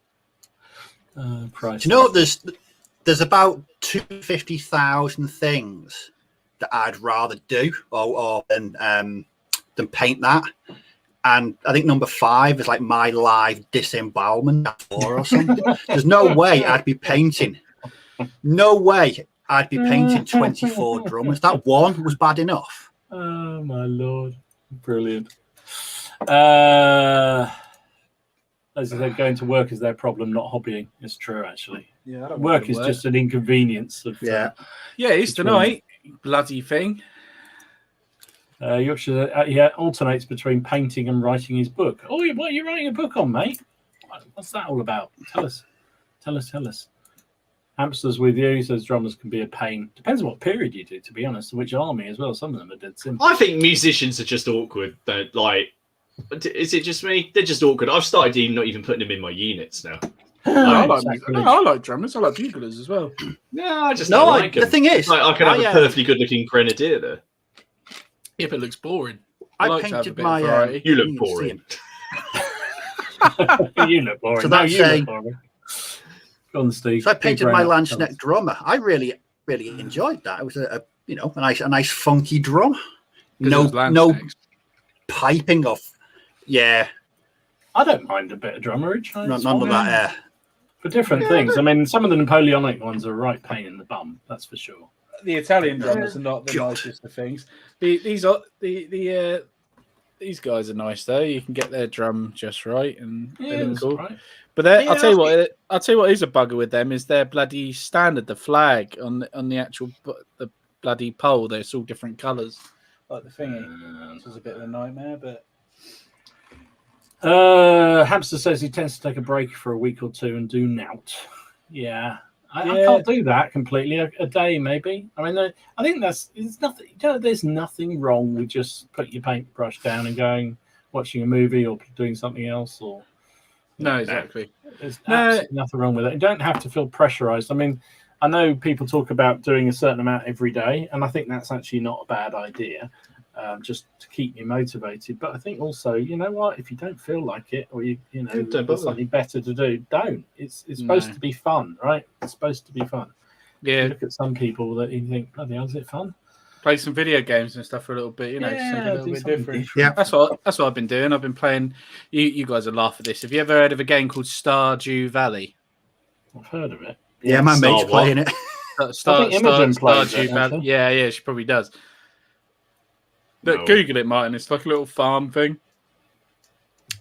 Do you know there's about 250,000 things that I'd rather do or than paint that. And I think number 5 is like my live disembowelment or something. There's no way I'd be painting. No way I'd be painting 24 drummers. That one was bad enough. Oh, my Lord. Brilliant. As I said, going to work is their problem, not hobbying. It's true, actually. Yeah, work is just an inconvenience. Yeah, it's tonight. Bloody thing. Yorkshire alternates between painting and writing his book. Oh, what are you writing a book on, mate? What's that all about? Tell us. Hamsters with you, says drummers can be a pain. Depends on what period you do, to be honest, and which army as well. Some of them are dead simple. I think musicians are just awkward. Is it just me? They're just awkward. I've started not even putting them in my units now. I like drummers. I like buglers as well. No, I just don't like them. The thing is, I can have a perfectly good-looking grenadier there. Yeah, but it looks boring. I painted my... You look boring. You look boring. So that's look boring. Go on, Steve. So I painted my Lanceneck drummer. I really enjoyed that. It was a nice funky drum. No piping off. Yeah. I don't mind a bit of drummerage. None of that. For different things. I mean, some of the Napoleonic ones are a right pain in the bum. That's for sure. The Italian drummers are not the nicest of things. These guys are nice though. You can get their drum just right, and they're cool. Right. But I'll tell you what is a bugger with them is their bloody standard, the flag on the actual the bloody pole. It's all different colours, like the thingy. Which is a bit of a nightmare, but. Hamster says he tends to take a break for a week or two and do nout. Yeah. I can't do that completely. A day, maybe. I mean, I think there's nothing. There's nothing wrong with just putting your paintbrush down and watching a movie or doing something else. Or no, exactly. There's absolutely nothing wrong with it. You don't have to feel pressurized. I mean, I know people talk about doing a certain amount every day, and I think that's actually not a bad idea. Just to keep you motivated, but I think also, you know what? If you don't feel like it, or there's something better to do, don't. It's supposed to be fun, right? It's supposed to be fun. Yeah. You look at some people that you think, bloody hell, is it fun? Play some video games and stuff for a little bit, just something a little bit different. Yeah, that's what I've been doing. I've been playing. You guys will laugh at this. Have you ever heard of a game called Stardew Valley? I've heard of it. Yeah, my mate's playing it. Stardew Valley. Yeah, she probably does. Look, Google it, Martin. It's like a little farm thing.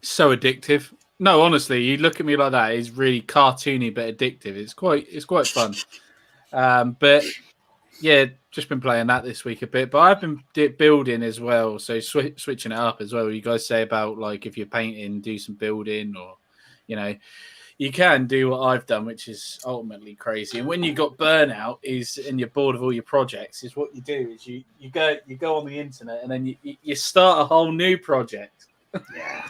So addictive. No, honestly, you look at me like that. It's really cartoony but addictive. It's quite fun. But yeah, just been playing that this week a bit. But I've been building as well, so switching it up as well. You guys say about like if you're painting, do some building, or you can do what I've done, which is ultimately crazy. And when you got burnout and you're bored of all your projects, is what you do is you go on the internet and then you start a whole new project. Yeah.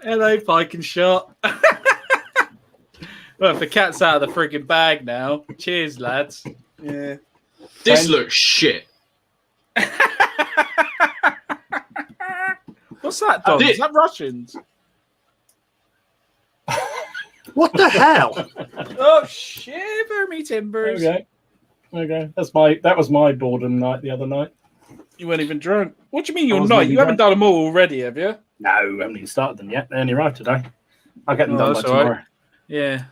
Hello, Pike and Shot. Well, if the cat's out of the frigging bag now, cheers, lads. Yeah. This looks shit. What's that, Don? Is that Russians? What the hell? Oh, shiver me timbers. Okay. Okay, that was my boredom night the other night. You weren't even drunk. What do you mean I your wasn't night? even You haven't drunk. done them all already, have you? No, I haven't even started them yet. They only arrived today. I'll get them Oh, done by that's all right. tomorrow. Yeah.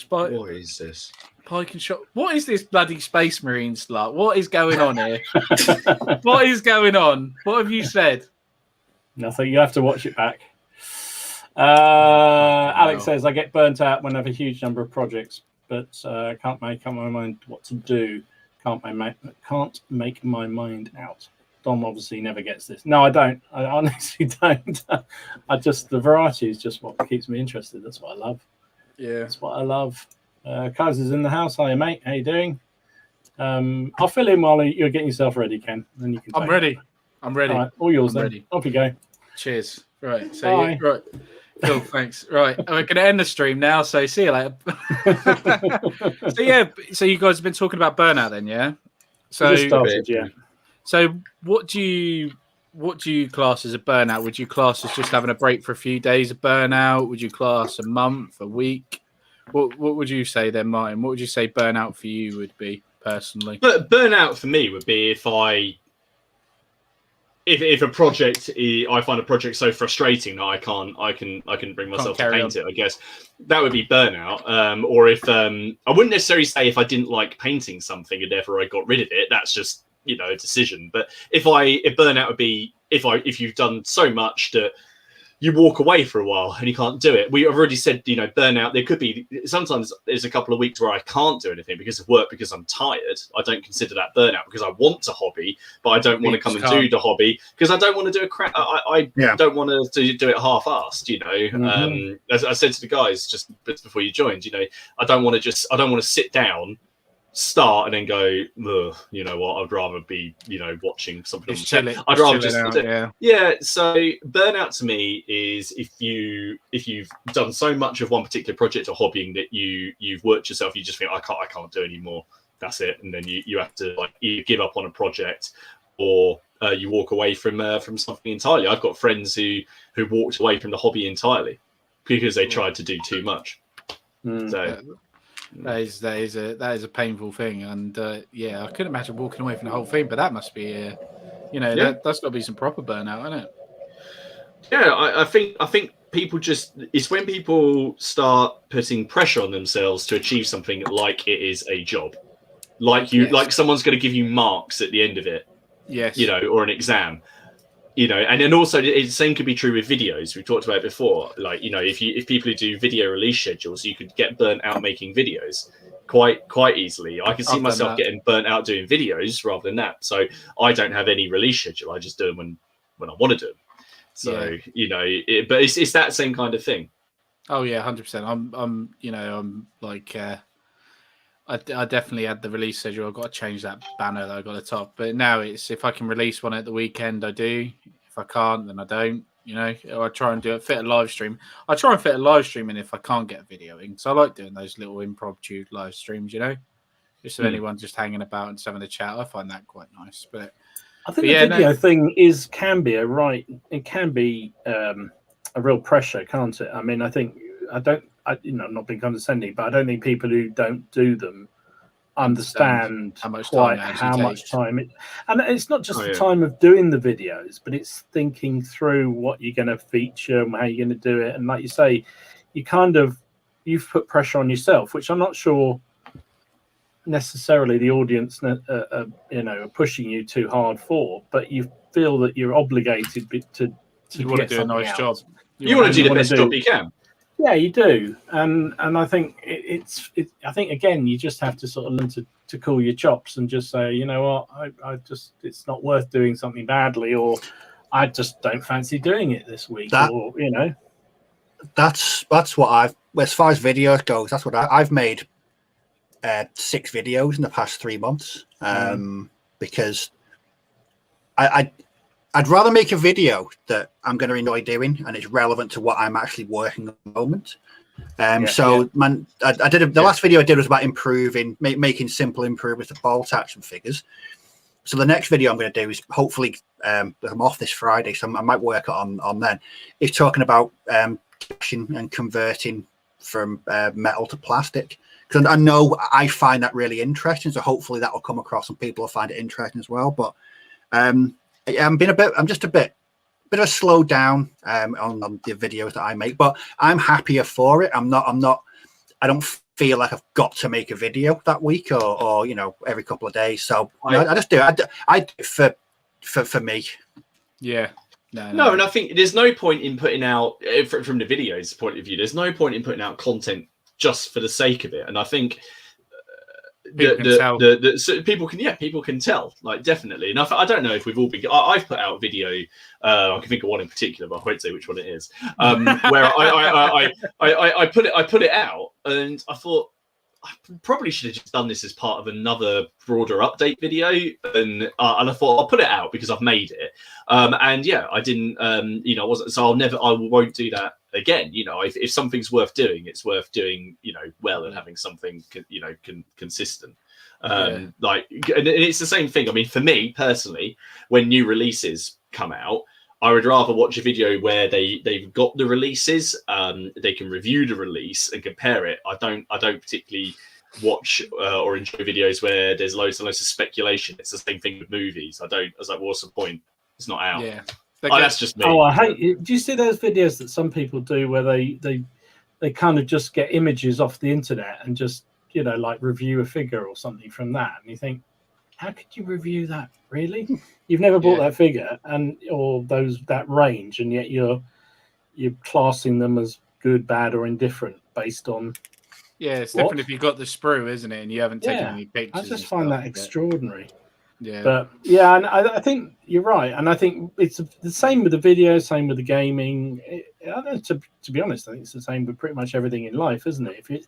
What is this? Pike and shot. What is this bloody Space Marine slut? What is going on here? What is going on? What have you said? Nothing. You have to watch it back. Alex says, I get burnt out when I have a huge number of projects, but can't make up my mind what to do. Can't make my mind out. Dom obviously never gets this. No, I don't. I honestly don't. The variety is just what keeps me interested. That's what I love. Yeah. That's what I love. Kaiser's in the house. Hiya, mate. How you doing? I'll fill in while you're getting yourself ready, Ken. Then you can. I'm ready. I'm ready. All right, all yours I'm then. ready. Off you go. Cheers. Right. So Bye. right. Cool. Thanks. Right. We're going to end the stream now. So see you later. So yeah. So you guys have been talking about burnout then, yeah? So Just started, yeah. So what do you class as a burnout? Would you class as just having a break for a few days of burnout? Would you class a month, a week? What would you say then, Martin? What would you say burnout for you would be personally? But burnout for me would be if a project, I find a project so frustrating that I can bring myself to paint it. I guess that would be burnout. Or if I wouldn't necessarily say if I didn't like painting something and therefore I got rid of it. That's just a decision. But if burnout would be if you've done so much that you walk away for a while and you can't do it. I've already said, burnout. There could be sometimes there's a couple of weeks where I can't do anything because of work because I'm tired. I don't consider that burnout because I want a hobby, but I don't want to come and do the hobby because I don't want to do a crap. I don't want to do it half-assed. Mm-hmm. As I said to the guys just before you joined, I don't want to sit down, start and then go, you know what, I'd rather be watching something I'd rather just so burnout to me is if you've done so much of one particular project or hobbying that you've worked yourself, you just think I can't do anymore, that's it, and then you have to either give up on a project or you walk away from something entirely. I've got friends who walked away from the hobby entirely because they tried to do too much. So that is a painful thing, and I couldn't imagine walking away from the whole thing. But that must be, that's got to be some proper burnout, isn't it? Yeah, I think people it's when people start putting pressure on themselves to achieve something like it is a job, like someone's going to give you marks at the end of it, yes, or an exam. And then also the same could be true with videos. We've talked about it before. If people who do video release schedules, you could get burnt out making videos quite easily. I can see myself getting burnt out doing videos rather than that. So I don't have any release schedule. I just do them when I want to do them. So but it's that same kind of thing. Oh yeah, 100%. I'm like. I definitely had the release schedule. I've got to change that banner that I got at the top. But now it's if I can release one at the weekend, I do. If I can't, then I don't. Or I try and fit a live stream. I try and fit a live stream in if I can't get a video in. So I like doing those little impromptu live streams. Just so anyone just hanging about and just having a chat. I find that quite nice. But I think the video thing can be a real pressure, can't it? I mean, I think I'm not being condescending, but I don't think people who don't do them understand how much time it, and it's not just the time of doing the videos, but it's thinking through what you're going to feature and how you're going to do it. And like you say, you've put pressure on yourself, which I'm not sure necessarily the audience are pushing you too hard for, but you feel that you're obligated to you want to do a nice job. You want to do the best job you can. Yeah, you do, and I think I think again, you just have to sort of learn to cool your chops and just say, you know what, it's not worth doing something badly, or I just don't fancy doing it this week, that's what as far as videos goes, that's what I've made 6 videos in the past 3 months, because I'd rather make a video that I'm going to enjoy doing and it's relevant to what I'm actually working at the moment. I did the last video I did was about making simple improvements to bolt action figures. So the next video I'm going to do is hopefully I'm off this Friday, so I might work on then. It's talking about and converting from metal to plastic, because I know I find that really interesting. So hopefully that will come across and people will find it interesting as well. But I'm just a bit of a slow down on the videos that I make, but I'm happier for it. I don't feel like I've got to make a video that week or every couple of days. So I just do it. I do it for me. Yeah. No, and I think there's no point in putting out, from the video's point of view, there's no point in putting out content just for the sake of it. And I think people can tell, like, definitely. And I don't know if we've all been. I've put out video. I can think of one in particular, but I won't say which one it is. Where I put it out, and I thought I probably should have just done this as part of another broader update video, and I thought I'll put it out because I've made it. And yeah, I didn't. Wasn't, so I won't do that again. If something's worth doing, it's worth doing, well, and having something, consistent. And it's the same thing. I mean, for me personally, when new releases come out, I would rather watch a video where they've got the releases, they can review the release and compare it. I don't particularly watch or enjoy videos where there's loads and loads of speculation. It's the same thing with movies. I was like, what's the point? It's not out. Yeah. That's just me. Oh, I hate it. Do you see those videos that some people do where they kind of just get images off the internet and just, like review a figure or something from that? And you think, how could you review that? Really? You've never bought that figure or that range, and yet you're classing them as good, bad, or indifferent based on. Yeah, it's different if you've got the sprue, isn't it? And you haven't taken any pictures. I just find that extraordinary. Yeah. But yeah, and I think you're right, and I think it's the same with the video, same with the gaming. To be honest, I think it's the same with pretty much everything in life, isn't it?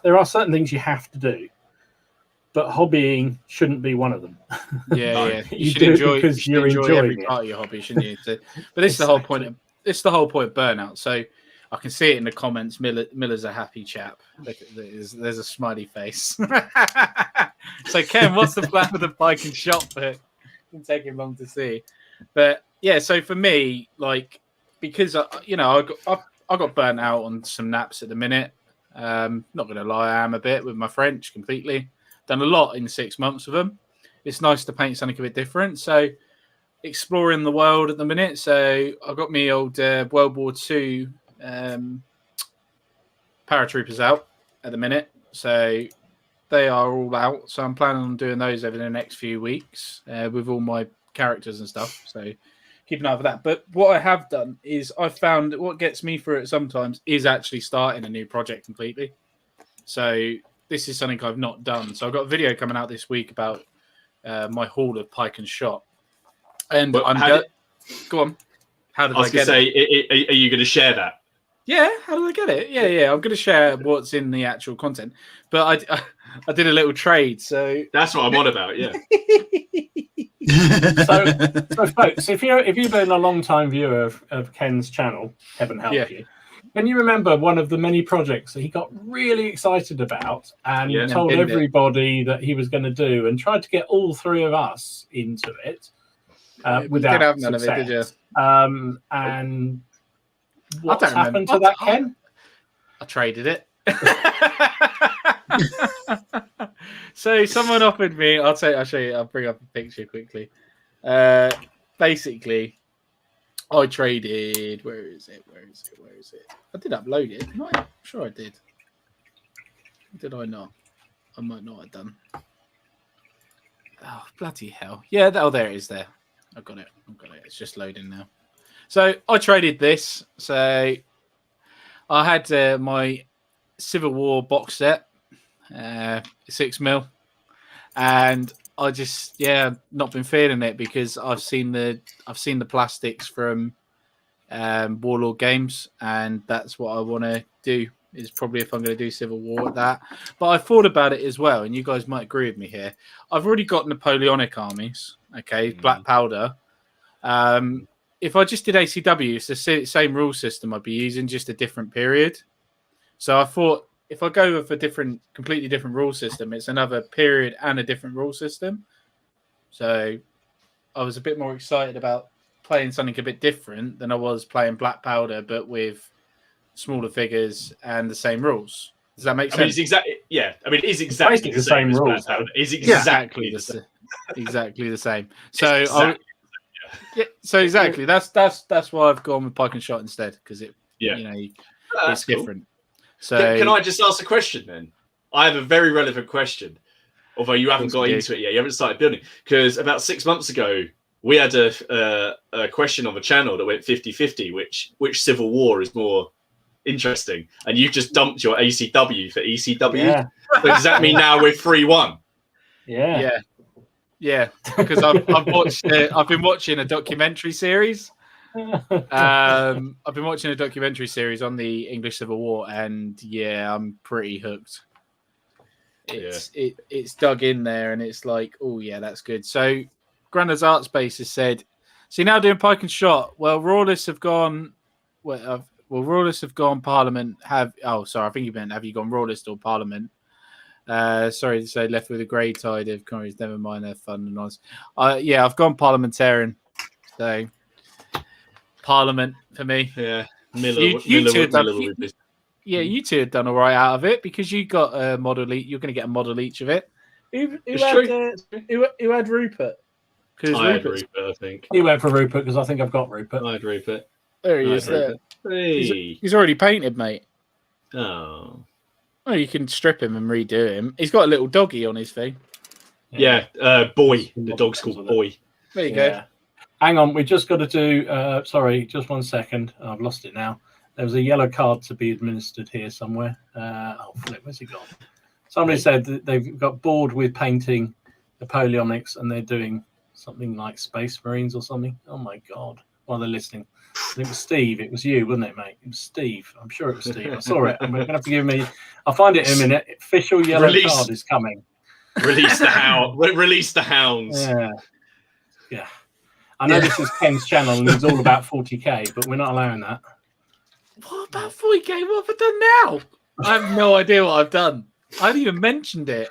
There are certain things you have to do, but hobbying shouldn't be one of them. Yeah. You should enjoy because you're enjoying every it. part of your hobby, shouldn't you? But this is the whole point. This is the whole point of Burnout. So I can see it in the comments. Miller's a happy chap. There's a smiley face. So Ken, what's the plan with the bike and shop? But it didn't take him long to see. But yeah, so for me, like, because I got burnt out on some naps at the minute. Not gonna lie, I am a bit with my French completely. Done a lot in 6 months with them. It's nice to paint something a bit different. So exploring the world at the minute. So I got me old World War II paratroopers out at the minute. So they are all out. So I'm planning on doing those over the next few weeks with all my characters and stuff. So keep an eye for that. But what I have done is I found that what gets me through it sometimes is actually starting a new project completely. So this is something I've not done. So I've got a video coming out this week about my haul of pike and shot. And go on. How did I get it? Are you going to share that? Yeah, how did I get it? Yeah. I'm going to share what's in the actual content. But I did a little trade, so that's what I'm on about. Yeah. so folks, if you've been a long time viewer of Ken's channel, heaven help you. Can you remember one of the many projects that he got really excited about and told everybody that he was going to do, and tried to get all three of us into it without have success? None of it, did you? And what's happened to that, Ken? I traded it. So someone offered me. I'll show you. I'll bring up a picture quickly. Basically, I traded. Where is it? I did upload it. I'm sure I did. Did I not? I might not have done. Oh, bloody hell. Yeah, there it is there. I've got it. It's just loading now. So I traded this. So I had my Civil War box set, 6mm. And I just, not been feeling it because I've seen the plastics from Warlord games, and that's what I want to do. Is probably if I'm going to do Civil War at that. But I thought about it as well, and you guys might agree with me here. I've already got Napoleonic armies, black powder. If I just did ACW, it's the same rule system I'd be using, just a different period. So I thought if I go with a completely different rule system, it's another period and a different rule system. So I was a bit more excited about playing something a bit different than I was playing black powder, but with smaller figures and the same rules. Does that make I mean, sense? it's exactly it is exactly the same rules. It's exactly the same. Exactly the same. So exactly exactly. That's why I've gone with pike and shot instead, because it's cool. different. So can I just ask a question then? I have a very relevant question. Although you haven't got into it yet, you haven't started building. Because about 6 months ago, we had a question on the channel that went 50-50, which Civil War is more interesting, and you just dumped your ACW for ECW. Yeah. So does that mean now we're 3-1? Yeah. Because I've been watching a documentary series. I've been watching a documentary series on the English Civil War, and I'm pretty hooked. It's dug in there, and it's like, oh yeah, that's good. So Grandad's Art Space has said, see, now doing pike and shot. Well, Rawless have gone. Rawless have gone Parliament. I think you meant have you gone Rawless or Parliament? Sorry to say, left with a grey tide of Corey's. Never mind, they're fun and nice. I've gone Parliamentarian. So Parliament for me. Yeah, you two have done all right out of it, because you got a model. You're going to get a model each of it. Who had Rupert? I had Rupert, I think. He went for Rupert because I think I've got Rupert. I had Rupert. There he is. There. Hey. He's already painted, mate. Oh. Well, you can strip him and redo him. He's got a little doggy on his thing. Yeah, Boy. The dog's called Boy. There you go. Hang on, we just got to do. Sorry, just 1 second. I've lost it now. There was a yellow card to be administered here somewhere. Flip, where's he gone? Somebody said that they've got bored with painting Napoleonics and they're doing something like Space Marines or something. Oh my God, while they're listening. It was Steve. It was you, wasn't it, mate? It was Steve. I'm sure it was Steve. I saw it. I'm going to have to give me. I'll find it in a minute. Official yellow card is coming. Release the hound. Release the hounds. Yeah. I know this is Ken's channel and it's all about 40k, but we're not allowing that. What about 40k? What have I done now? I have no idea what I've done. I haven't even mentioned it.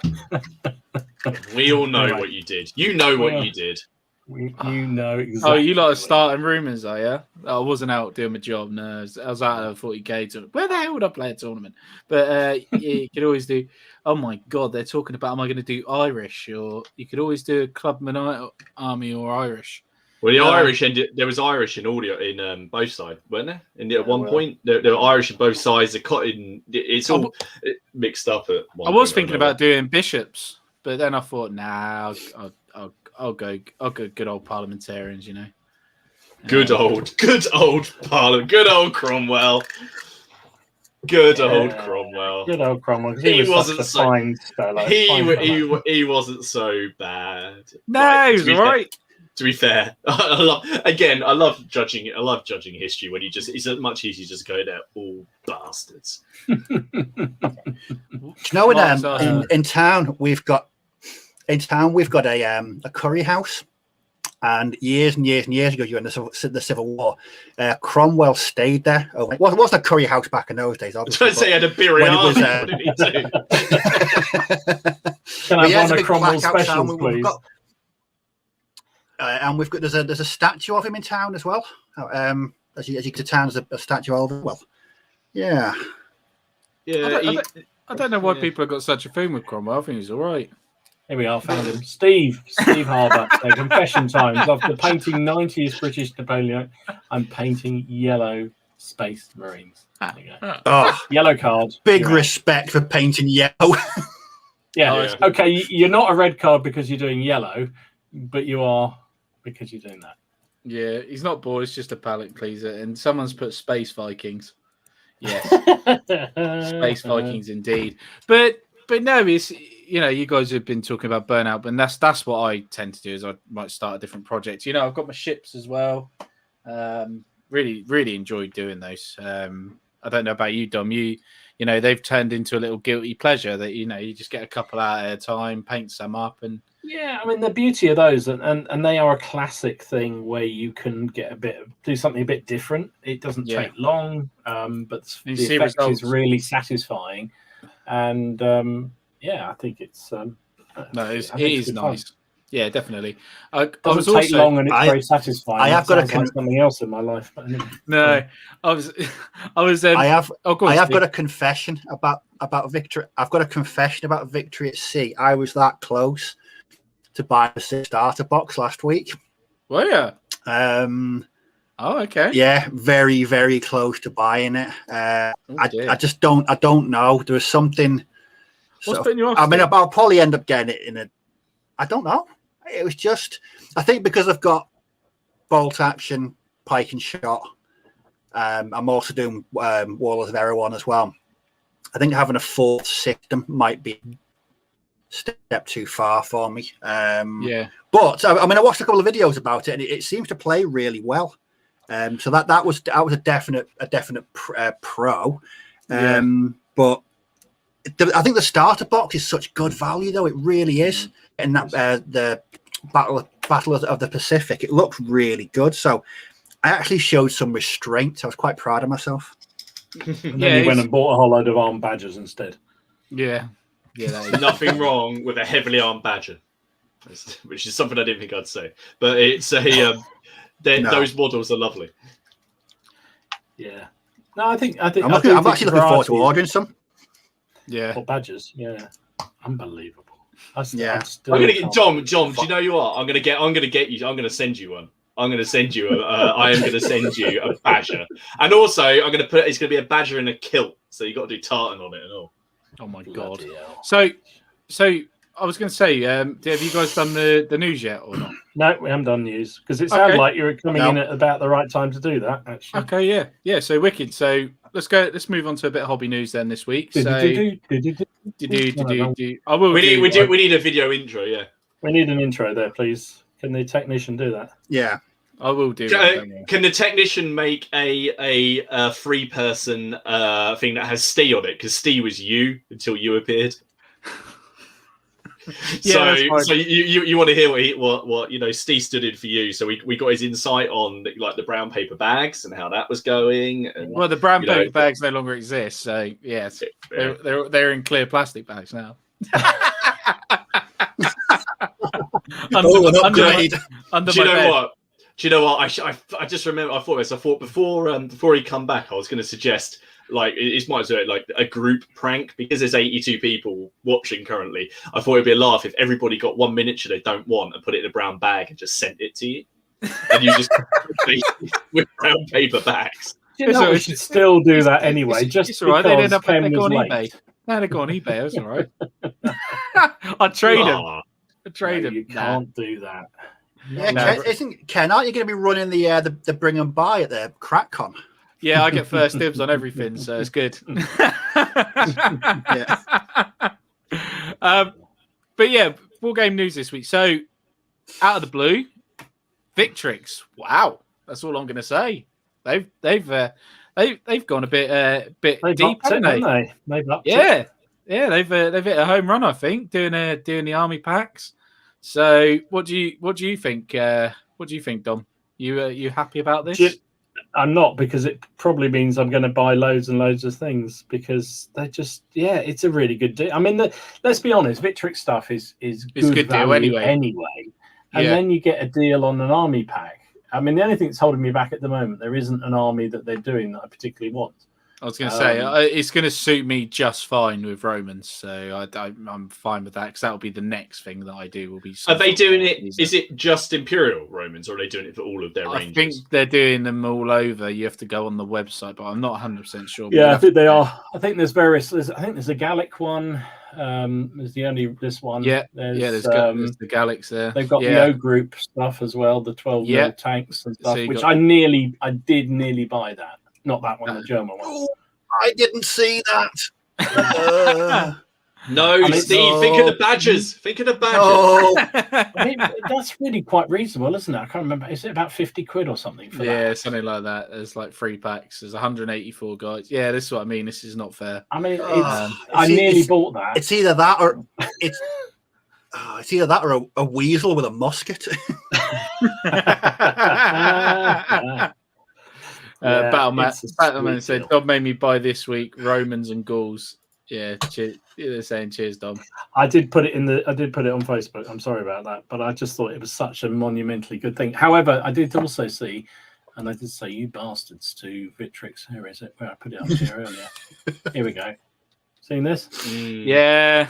We all know what you did. You know what you did. You know exactly. Oh, you lot are starting rumours, are you? I wasn't out doing my job. No, I was out of a 40k tournament. Where the hell would I play a tournament? But you could always do. Oh my God, they're talking about. Am I going to do Irish? Or you could always do a Clubman Army or Irish. Well, the Irish ended. There was Irish in audio in both sides, weren't there? At one point, there were Irish in both sides. It's all mixed up at one point. I was thinking about doing bishops, but then I thought, nah, I'll go good old parliamentarians, you know. Good old Parliament. Good old Cromwell. Good old Cromwell. Good old Cromwell. He wasn't so fine fellow. He wasn't so bad. No, he was all right. To be fair, I love judging. I love judging history when it's much easier just go there, all bastards. Do you know, in town we've got a curry house, and years and years and years ago, during the Civil War, Cromwell stayed there. Oh, it wasn't a curry house back in those days. I was trying to say he had a biryani. What did he do? Can I have one of Cromwell's specials, please? And we've got there's a statue of him in town as well. As you get to town, there's a statue of him. Well, yeah. I don't know why people have got such a thing with Cromwell. I think he's all right. Here we are, found him. Steve Harbour. Confession times. After painting 90s British Napoleon, I'm painting yellow Space Marines. There you go. Oh, yellow card. Big respect for painting yellow. Yeah. Okay, you're not a red card because you're doing yellow, but you are because you're doing that. Yeah, he's not bored. It's just a palate pleaser. And someone's put Space Vikings. Yes, Space Vikings indeed. But no, it's you guys have been talking about Burnout, and that's what I tend to do. Is I might start a different project. I've got my ships as well. Really enjoyed doing those. I don't know about you, Dom. They've turned into a little guilty pleasure that you just get a couple out at a time, paint some up, and yeah. I mean, the beauty of those, and they are a classic thing where you can do something a bit different. It doesn't take long, but the effect is really satisfying, and I think it's it is nice. Yeah, definitely. I Doesn't was take also long and it's very satisfying. I have got Sounds like something else in my life. But anyway. no. I was. I was. I have. Oh, go on, I have Steve. got a confession about victory. I've got a confession about victory at sea. I was that close to buying a starter box last week. Well, yeah. Oh, okay. Yeah, very, very close to buying it. I just don't. I don't know. There was something. What's putting you off? I mean, I'll probably end up getting it in a. I don't know. It was just. I think because I've got bolt action, pike and shot. I'm also doing Warlord of Erewhon as well. I think having a fourth system might be a step too far for me. Yeah. But I mean, I watched a couple of videos about it, and it seems to play really well. So that was a definite pro. But I think the starter box is such good value, though. It really is. And that the Battle of the Pacific, it looks really good. So I actually showed some restraint. I was quite proud of myself. And then you went and bought a whole load of armed badgers instead. Yeah. There's nothing wrong with a heavily armed badger, which is something I didn't think I'd say. But it's a those models are lovely. Yeah. No, I think I'm actually looking forward to ordering some. Yeah. Or badgers. Yeah. Unbelievable. I'm gonna get John. Do you know you are? I'm gonna get you. I'm gonna send you one. I'm going to send you I am going to send you a badger, and also I'm going to it's going to be a badger in a kilt, so you got to do tartan on it and all. Oh my god! So I was going to say, have you guys done the news yet or not? No, we haven't done news because it sounded like you were coming in at about the right time to do that. Actually, okay, yeah. So wicked. So let's move on to a bit of hobby news then this week. So I will. We need a video intro. Yeah, we need an intro there, please. Can the technician do that? Yeah, I will do. Can the technician make a 3-person thing that has Steve on it? Because Steve was you until you appeared. So you want to hear what Steve stood in for you. So we got his insight on like the brown paper bags and how that was going. And, well, the brown paper bags no longer exist. So yes, they're in clear plastic bags now. an upgrade. Do you know what? I just remember. I thought before he come back, I was going to suggest like it might as well like a group prank because there's 82 people watching currently. I thought it'd be a laugh if everybody got one miniature they don't want and put it in a brown bag and just sent it to you, and you just with brown paper bags. You know, we should still do that anyway. It's all right. They end up go on eBay. No, they go on eBay. That's all right. I'd trade them. You can't do that. Yeah, Ken, aren't you going to be running the bring and buy at the CrackCon? Yeah, I get first dibs on everything, so it's good. Yeah. But yeah, full game news this week. So, out of the blue, Victrix. Wow, that's all I'm going to say. They've gone a bit deep, haven't they? They've upped it. Yeah, they've hit a home run, I think, doing the army packs. So, what do you think? What do you think, Dom? You happy about this? I'm not, because it probably means I'm going to buy loads and loads of things because they just it's a really good deal. I mean, let's be honest, Victrix stuff is good deal anyway. And then you get a deal on an army pack. I mean, the only thing that's holding me back at the moment, there isn't an army that they're doing that I particularly want. I was going to say it's going to suit me just fine with Romans, so I'm fine with that because that'll be the next thing that I do. Will be. Are they doing it? Is it just Imperial Romans, or are they doing it for all of their ranges? I think they're doing them all over. You have to go on the website, but I'm not 100% sure. Yeah, I think they are. I think there's various. I think there's a Gallic one. There's this one. Yeah, there's the Gallics there. They've got the O group stuff as well, the 12 mil tanks and stuff, which I did nearly buy that. Not that one, the German one. Oh, I didn't see that. No, Steve, think of the badgers. Think of the badgers. Oh. I mean, that's really quite reasonable, isn't it? I can't remember. Is it about 50 quid or something for that? Yeah, something like that. There's like 3 packs. There's 184 guys. Yeah, this is what I mean. This is not fair. I mean, I nearly bought that. It's either that or a weasel with a musket. Battleman said, "God made me buy this week Romans and Gauls. Yeah, cheers. They're saying cheers, Dom. I did put it on Facebook. I'm sorry about that, but I just thought it was such a monumentally good thing. However, I did also see, and I did say, "You bastards" to Vitrix. Here is it? Where I put it up here earlier. Here we go. Seen this? Yeah.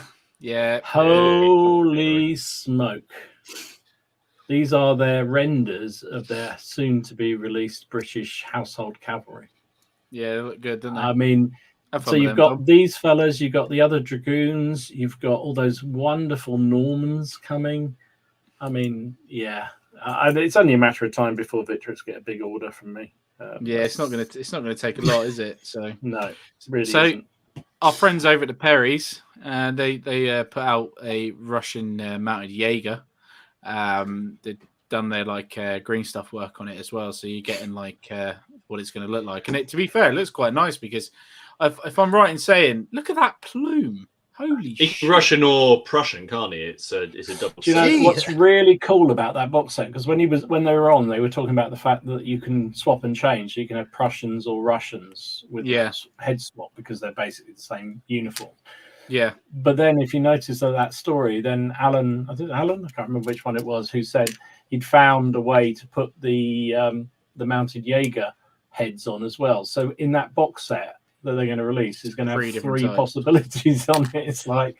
Holy smoke! These are their renders of their soon-to-be released British household cavalry. Yeah, they look good, don't they? I mean, so you've got these fellas, you've got the other dragoons, you've got all those wonderful Normans coming. I mean, yeah, it's only a matter of time before Victrix get a big order from me. It's not gonna take a lot, is it? So no, it really isn't. Our friends over at the Perrys, they put out a Russian mounted Jaeger. They've done their green stuff work on it as well, so you're getting what it's going to look like. And to be fair, it looks quite nice because if I'm right in saying, look at that plume. Holy shit. Russian or Prussian, can't he? It's a double. Do you know what's really cool about that box set? Because when they were on, they were talking about the fact that you can swap and change. So you can have Prussians or Russians with head swap because they're basically the same uniform. Yeah. But then if you notice that story, then Alan, I can't remember which one it was, who said he'd found a way to put the mounted Jaeger heads on as well. So in that box set that they're going to release is going to have three possibilities on it. It's like,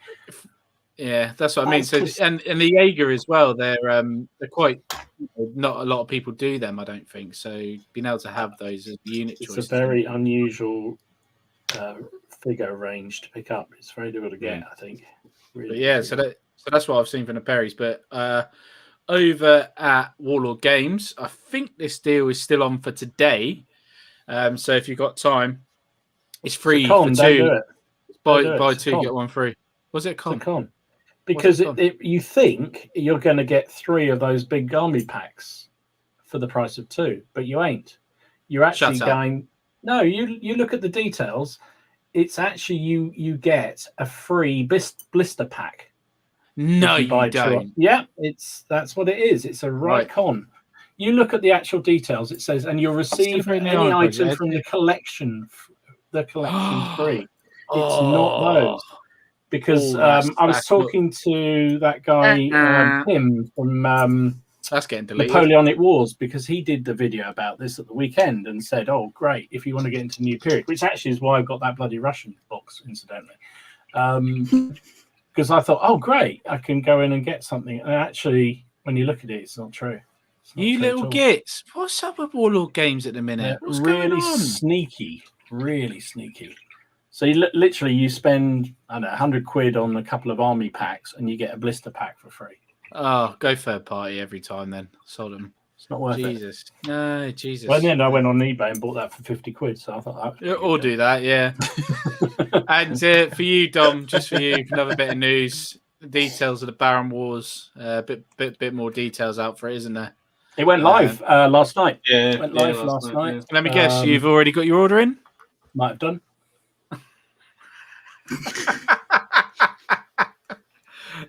yeah, that's what I mean. So and the Jaeger as well, they're quite, not a lot of people do them, I don't think. So being able to have those as unit choices, it's a very unusual figure range to pick up. It's very difficult to get, I think. Really, so that's what I've seen from the Perrys. But over at Warlord Games, I think this deal is still on for today. So if you've got time, it's free for two. Buy two, get one free. Was it a con? It's a con. Because you think you're going to get 3 of those big army packs for the price of 2, but you ain't. You're actually going. No, you look at the details. It's actually you get a free blister pack. No, you don't. Yeah, that's what it is. It's a con. You look at the actual details. It says, and you'll receive any item from the collection. The collection free. It's not those. Because I was talking to that guy Tim from that's getting deleted. Napoleonic Wars, because he did the video about this at the weekend and said, "Oh, great! If you want to get into New Period," which actually is why I've got that bloody Russian box, incidentally. Because I thought, "Oh, great! I can go in and get something." And actually, when you look at it, it's not true. You little gits! What's up with Warlord Games at the minute? What's going on? Really sneaky. So you literally you spend £100 on a couple of army packs, and you get a blister pack for free. Oh, go third party every time then. Sold them. It's not worth it. No, Jesus. Well, in the end, I went on eBay and bought that for £50. So I thought or do that, yeah. And for you, Dom, just for you, another bit of news. The details of the Baron Wars. Bit more details out for it, isn't there? It went live last night. Yeah, it went live last night. Yeah. Let me guess, you've already got your order in? Might have done.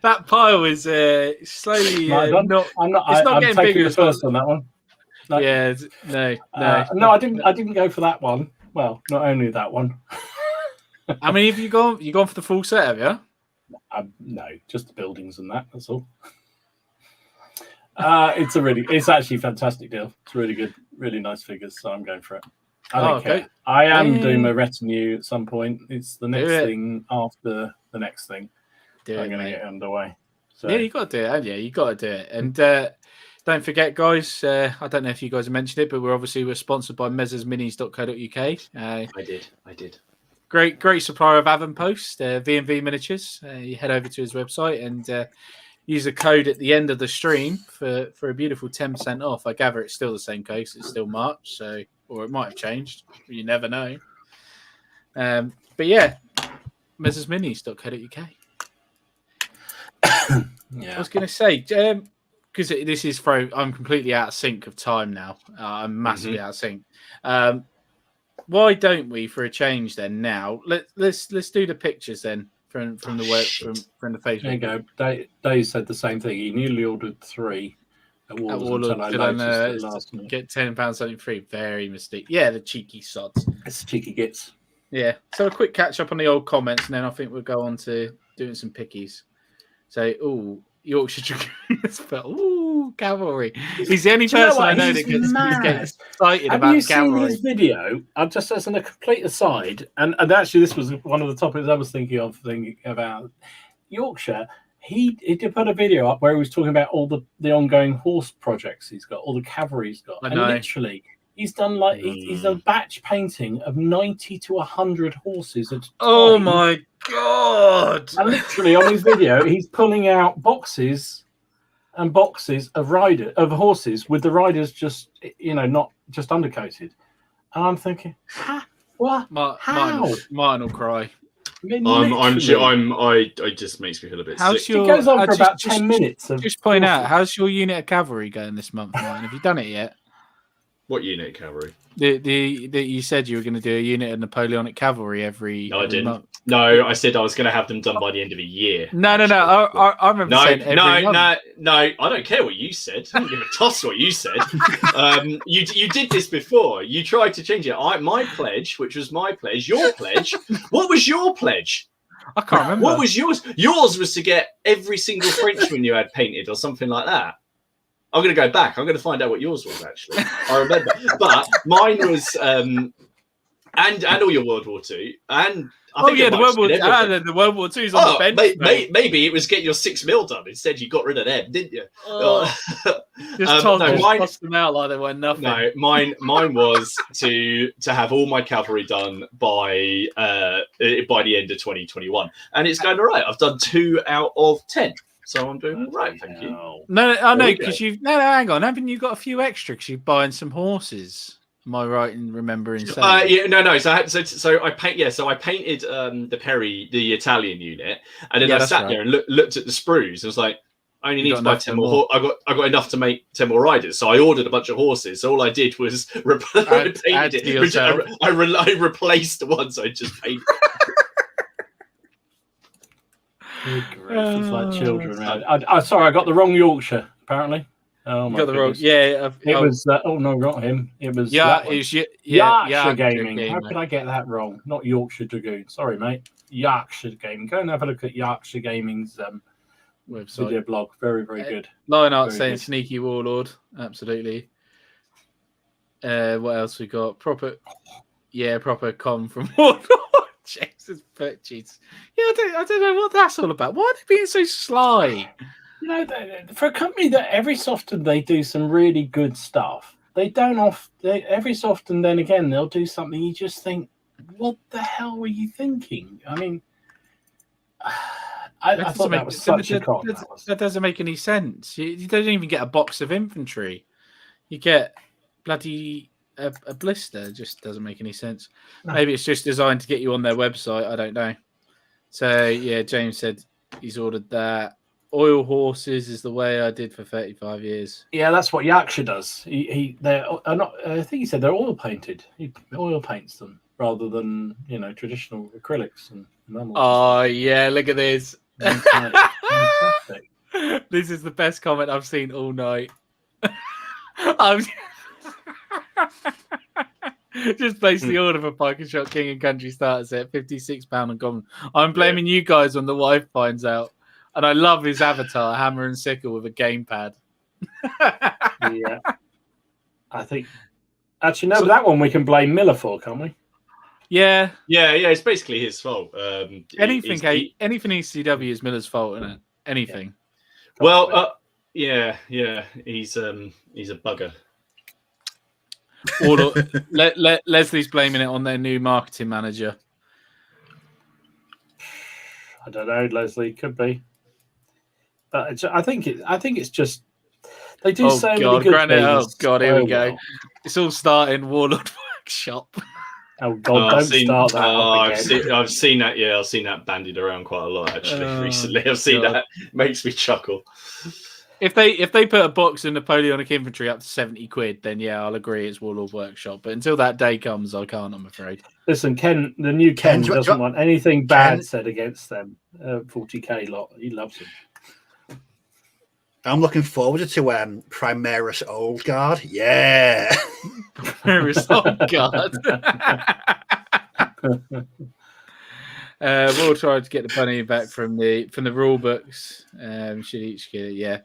That pile is slowly I'm getting taking bigger. The first on that one. No. Yeah, no. No, I didn't go for that one. Well, not only that one. I mean, have you gone for the full set? Have you? No, just the buildings and that. That's all. It's actually a fantastic deal. It's really good, really nice figures. So I'm going for it. I don't care. I am doing a retinue at some point. It's the next thing after the next thing. I'm going to get underway. So. Yeah, you got to do it. Yeah, you got to do it. And don't forget, guys. I don't know if you guys have mentioned it, but we're sponsored by mezersminis.co.uk. I did. Great supplier of Avonpost, V&V miniatures. You head over to his website and use the code at the end of the stream for a beautiful 10% off. I gather it's still the same code. It's still March, or it might have changed. You never know. But yeah, mezersminis.co.uk. I was going to say, because this is I'm completely out of sync of time now. I'm massively out of sync. Why don't we, for a change, then now let's do the pictures then from the work from the Facebook. There you go. Dave said the same thing. He nearly ordered 3 at Warlord. Get £10 something free. Very mistake. Yeah, the cheeky sods. It's cheeky gits. Yeah. So a quick catch up on the old comments, and then I think we'll go on to doing some pickies. So, Yorkshire Dragoons, but cavalry. He's the only person I know that gets excited about cavalry. Have you seen his video? Just as a complete aside, and actually this was one of the topics I was thinking about Yorkshire. He did put a video up where he was talking about all the ongoing horse projects he's got, all the cavalry he's got, and literally he's done he's a batch painting of 90 to 100 horses at a time. Oh my god! And literally on his video, he's pulling out boxes and boxes of horses with the riders just not just undercoated. And I'm thinking, what? How? Martin will cry. It just makes me feel a bit sick. It goes on for about 10 minutes. Just point out, how's your unit of cavalry going this month, Martin? Have you done it yet? What unit of cavalry? You said you were going to do a unit of Napoleonic cavalry every month. No, I said I was going to have them done by the end of a year. No. I remember saying every month. No. I don't care what you said. I don't give a toss what you said. You did this before. You tried to change it. My pledge, which was my pledge, your pledge. What was your pledge? I can't remember. What was yours? Yours was to get every single Frenchman you had painted or something like that. I'm going to go back. I'm going to find out what yours was, actually. I remember. But mine was, and all your World War II. And I think the World War II. The World War II's on the bench. Maybe it was get your 6 mil done. Instead, you got rid of them, didn't you? Just tossed them out like they were nothing. No, mine was to have all my cavalry done by the end of 2021. And it's going all right. I've done 2 out of 10. So I'm doing all right, thank you. No, I know because hang on, haven't you got a few extra? Because you're buying some horses. Am I right in remembering saying? No. So I painted the Italian unit, and then I sat there and looked at the sprues. I was like, I only need to buy 10 more. I got enough to make 10 more riders, so I ordered a bunch of horses. So all I did was replace it. I replaced the ones I just painted. It's like children. Sorry, I got the wrong Yorkshire. Apparently, you got the wrong. Yeah, it was. No, not him. It was. Yorkshire Gaming. How could I get that wrong? Not Yorkshire Dragoon. Sorry, mate. Yorkshire Gaming. Go and have a look at Yorkshire Gaming's website video blog. Very, very good. Lionheart saying sneaky warlord. Absolutely. What else we got? Proper com from Warlord. Jesus, jeez. Yeah, I don't know what that's all about. Why are they being so sly? For a company that every so often they do some really good stuff, they don't every so often then again they'll do something you just think, what the hell were you thinking? I mean, I thought that was such a con. That doesn't make any sense. You don't even get a box of infantry. You get bloody a blister. It just doesn't make any sense. No. Maybe it's just designed to get you on their website. I don't know. So yeah, James said he's ordered that. Oil horses is the way I did for 35 years. Yeah, that's what Yorkshire does. They're not. I think he said they're oil painted. He oil paints them rather than traditional acrylics and normals. Oh yeah, look at this. Fantastic. This is the best comment I've seen all night. Just place the order for Pike and Shot King and Country starters at £56 and common. I'm blaming you guys when the wife finds out. And I love his avatar, hammer and sickle with a gamepad. Yeah. I think actually no, but that one we can blame Miller for, can't we? Yeah. It's basically his fault. Anything ECW is Miller's fault, isn't it? Anything. Yeah. Well, yeah. He's a bugger. Leslie's blaming it on their new marketing manager. I don't know, Leslie. Could be, but I think it's just they do so many good things. Oh God, here we go. It's all starting Warlord Workshop. Oh God, don't start that. I've seen that. Yeah, I've seen that bandied around quite a lot actually recently. I've seen that. It makes me chuckle. If they put a box of Napoleonic infantry up to £70, then yeah, I'll agree it's Warlord Workshop. But until that day comes, I can't. I'm afraid. Listen, Ken, the new Ken doesn't want anything bad said against them. 40k lot, he loves them. I'm looking forward to Primaris Old Guard. Yeah, Primaris Old Guard. We'll try to get the bunny back from the rule books. Should each get it, yeah.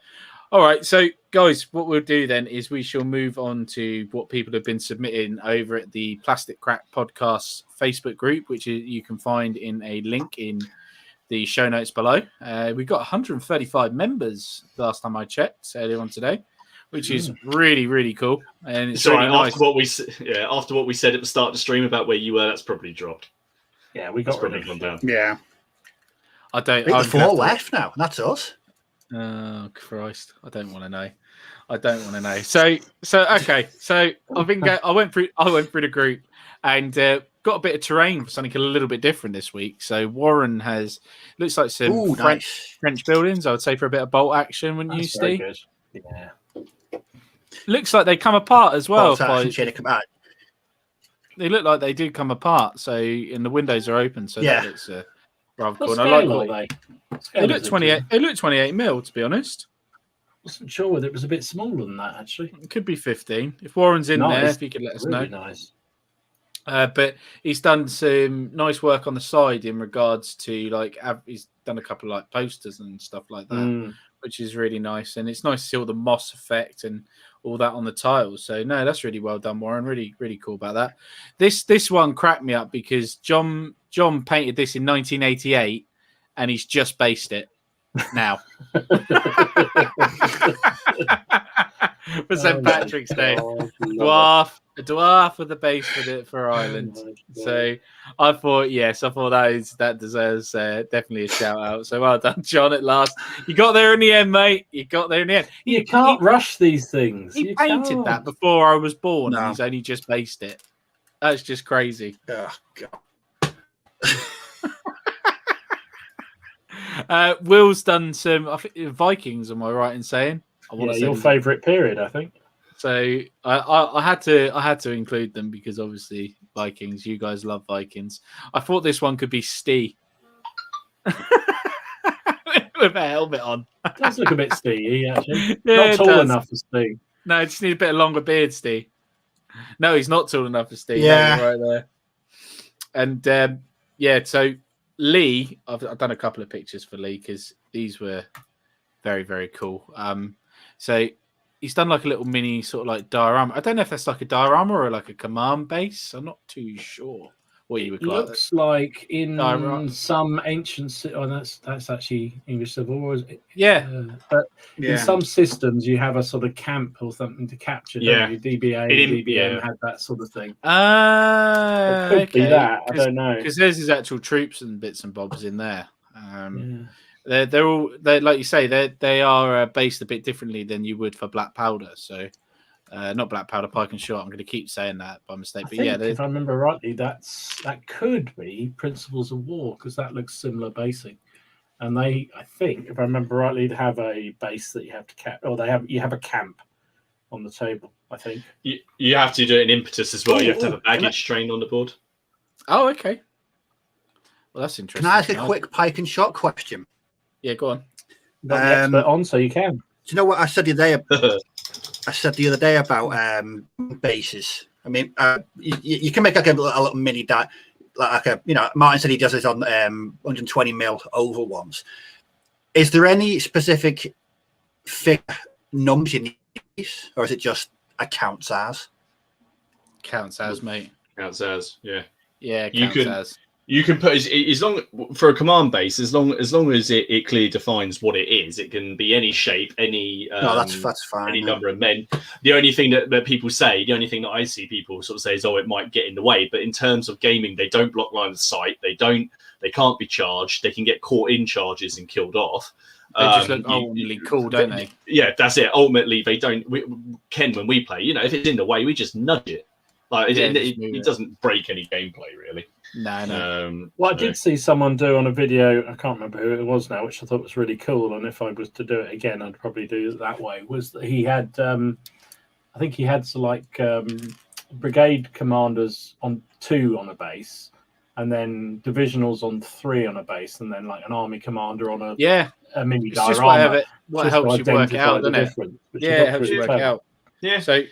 All right, so guys, what we'll do then is we shall move on to what people have been submitting over at the Plastic Crack Podcast Facebook group, which you can find in a link in the show notes below. We've got 135 members last time I checked earlier on today, which is really, really cool. And it's really nice. After what we said at the start of the stream about where you were, that's probably dropped. Yeah, we got probably gone down. Yeah. I don't. The 4 left now. That's us. Oh Christ! I don't want to know. So okay. So I went through the group and got a bit of terrain for something a little bit different this week. So Warren looks like some French buildings. I would say for a bit of bolt action, wouldn't you, Steve? Good. Yeah. Looks like they come apart as well. They look like they do come apart. So and the windows are open. So that looks rather cool. I like they look 28. They look 28 mil, to be honest. Wasn't sure whether it was a bit smaller than that. Actually, it could be 15. If Warren's in there, if you could let us know. Nice. But he's done some nice work on the side in regards to he's done a couple of like posters and stuff like that, which is really nice. And it's nice to see all the moss effect and all that on the tiles. So no, that's really well done, Warren. Really, really cool about that. This one cracked me up because John painted this in 1988, and he's just based it now. For St. Patrick's Day, a dwarf with a base for Ireland. So I thought that deserves definitely a shout out. So well done, John. At last, you got there in the end, mate. You got there in the end. You can't rush these things. He painted that before I was born, and he's only just based it. That's just crazy. Oh God. Will's done some Vikings. Am I right in saying? Your favourite period, I think. So I had to include them because obviously Vikings. You guys love Vikings. I thought this one could be Stee with a helmet on. It does look a bit Stee, actually. Not tall enough for Stee. No, I just need a bit of longer beard, Stee. No, he's not tall enough for Stee. Yeah, right there. And so Lee, I've done a couple of pictures for Lee because these were very, very cool. So he's done like a little mini sort of like diorama. I don't know if that's like a diorama or like a command base. I'm not too sure what you would call it. Looks like in some ancient. That's actually English Civil War, is it? Yeah, but in some systems you have a sort of camp or something to capture. Don't you? DBM had that sort of thing. It could be that. I don't know because there's his actual troops and bits and bobs in there. They're all like you say they are based a bit differently than you would for black powder. So not black powder, pike and shot. I'm going to keep saying that by mistake, but if I remember rightly, that could be Principles of War because that looks similar basing. And I think if I remember rightly, they have a base that you have to cap, or you have a camp on the table. I think you have to do it in impetus as well. You have to have a baggage train on the board. Oh, okay. Well, that's interesting. Can I ask a quick pike and shot question? Yeah, go on. Got the expert on, so you can. Do you know what I said the other day about bases? I mean, you can make like a little mini Martin said he does this on 120 mil oval ones. Is there any specific figure numbers you need, or is it just a counts as? Counts as, mate. Counts as, yeah. Yeah, counts as. You can put as long for a command base, as long as it clearly defines what it is. It can be any shape, any that's fine. Any number of men. The only thing that people say, the only thing that I see people sort of say is, "Oh, it might get in the way." But in terms of gaming, they don't block line of sight. They can't be charged. They can get caught in charges and killed off. They just look ultimately cool, don't they? Yeah, that's it. Ultimately, they don't. When we play, if it's in the way, we just nudge it. Like it doesn't break any gameplay, really. No. Well, I did see someone do on a video, I can't remember who it was now, which I thought was really cool. And if I was to do it again, I'd probably do it that way. Was that he had, I think he had brigade commanders on 2 on a base, and then divisionals on 3 on a base, and then like an army commander on a mini diorama. Just what helps you work out, doesn't it? Yeah, it helps you work out. Yeah. So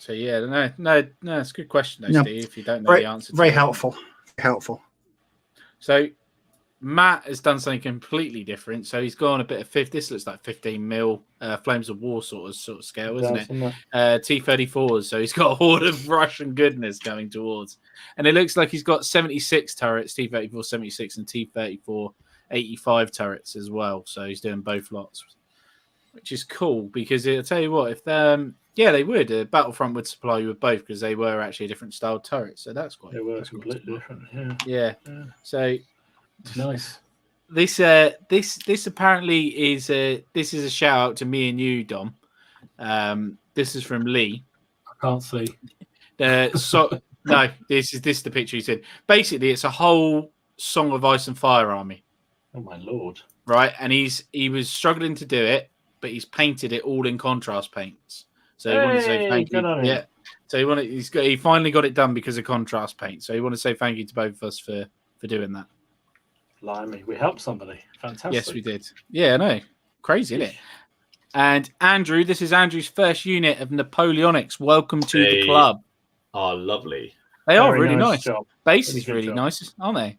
So yeah, no, it's a good question, though, No. Steve. If you don't know the answer, Very helpful. So Matt has done something completely different. So he's gone a bit of fifth. This looks like 15 mil Flames of War sort of scale, isn't it? T-34s. So he's got a horde of Russian goodness coming towards, and it looks like he's got 76 turrets, T-34 76 and T-34 85 turrets as well. So he's doing both lots, which is cool because I'll tell you what, if they would. Battlefront would supply you with both because they were actually a different style turret. So that's quite. They were completely different. Yeah. So nice. This apparently is this is a shout out to me and you, Dom. This is from Lee. I can't see. No, this is the picture he said. Basically, it's a whole Song of Ice and Fire army. Oh my lord! Right, and he was struggling to do it, but he's painted it all in contrast paints. So he wanted to say thank you. Yeah. So he finally got it done because of contrast paint. So he wanted to say thank you to both of us for doing that. Blimey, we helped somebody. Fantastic. Yes, we did. Yeah, I know. Crazy, isn't it? And Andrew, this is Andrew's first unit of Napoleonics. Welcome to the club. Oh, lovely. They are really nice. Base is really really nice, aren't they?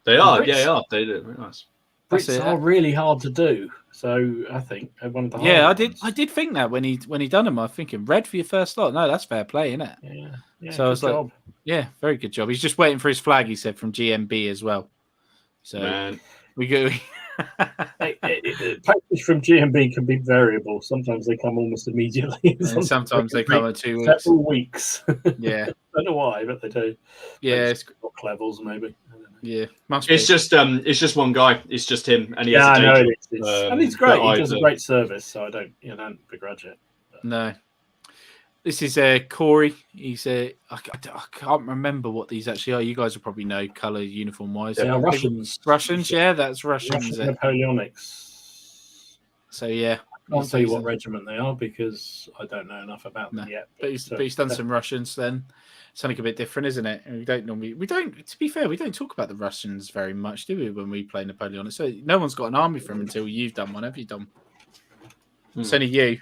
They are. Yeah, they are. They look very nice. Brits are really hard to do. So I think one of the I did think that when he done them, I'm thinking red for your first lot. No, that's fair play, isn't it? Yeah. So I was like, yeah, very good job. He's just waiting for his flag. He said from GMB as well. So we go. Package from GMB can be variable. Sometimes they come almost immediately. And sometimes they come in 2 weeks. Several weeks. Yeah. I don't know why, but they do. Yeah. It's got levels, maybe. I don't know. Yeah. It's just one guy. It's just him, and he has I know a it is. And he's great. He does a great service, so I don't begrudge it. But. No. This is Corey. He's I can't remember what these actually are. You guys will probably know color uniform wise. They are Russians. Russians, yeah, that's Russians. Russian Napoleonics. So yeah, I can't tell you what regiment they are because I don't know enough about them yet. But he's done some Russians. Then something a bit different, isn't it? And we don't. To be fair, we don't talk about the Russians very much, do we? When we play Napoleonics, so no one's got an army from until you've done one. Have you, Dom? It's only you.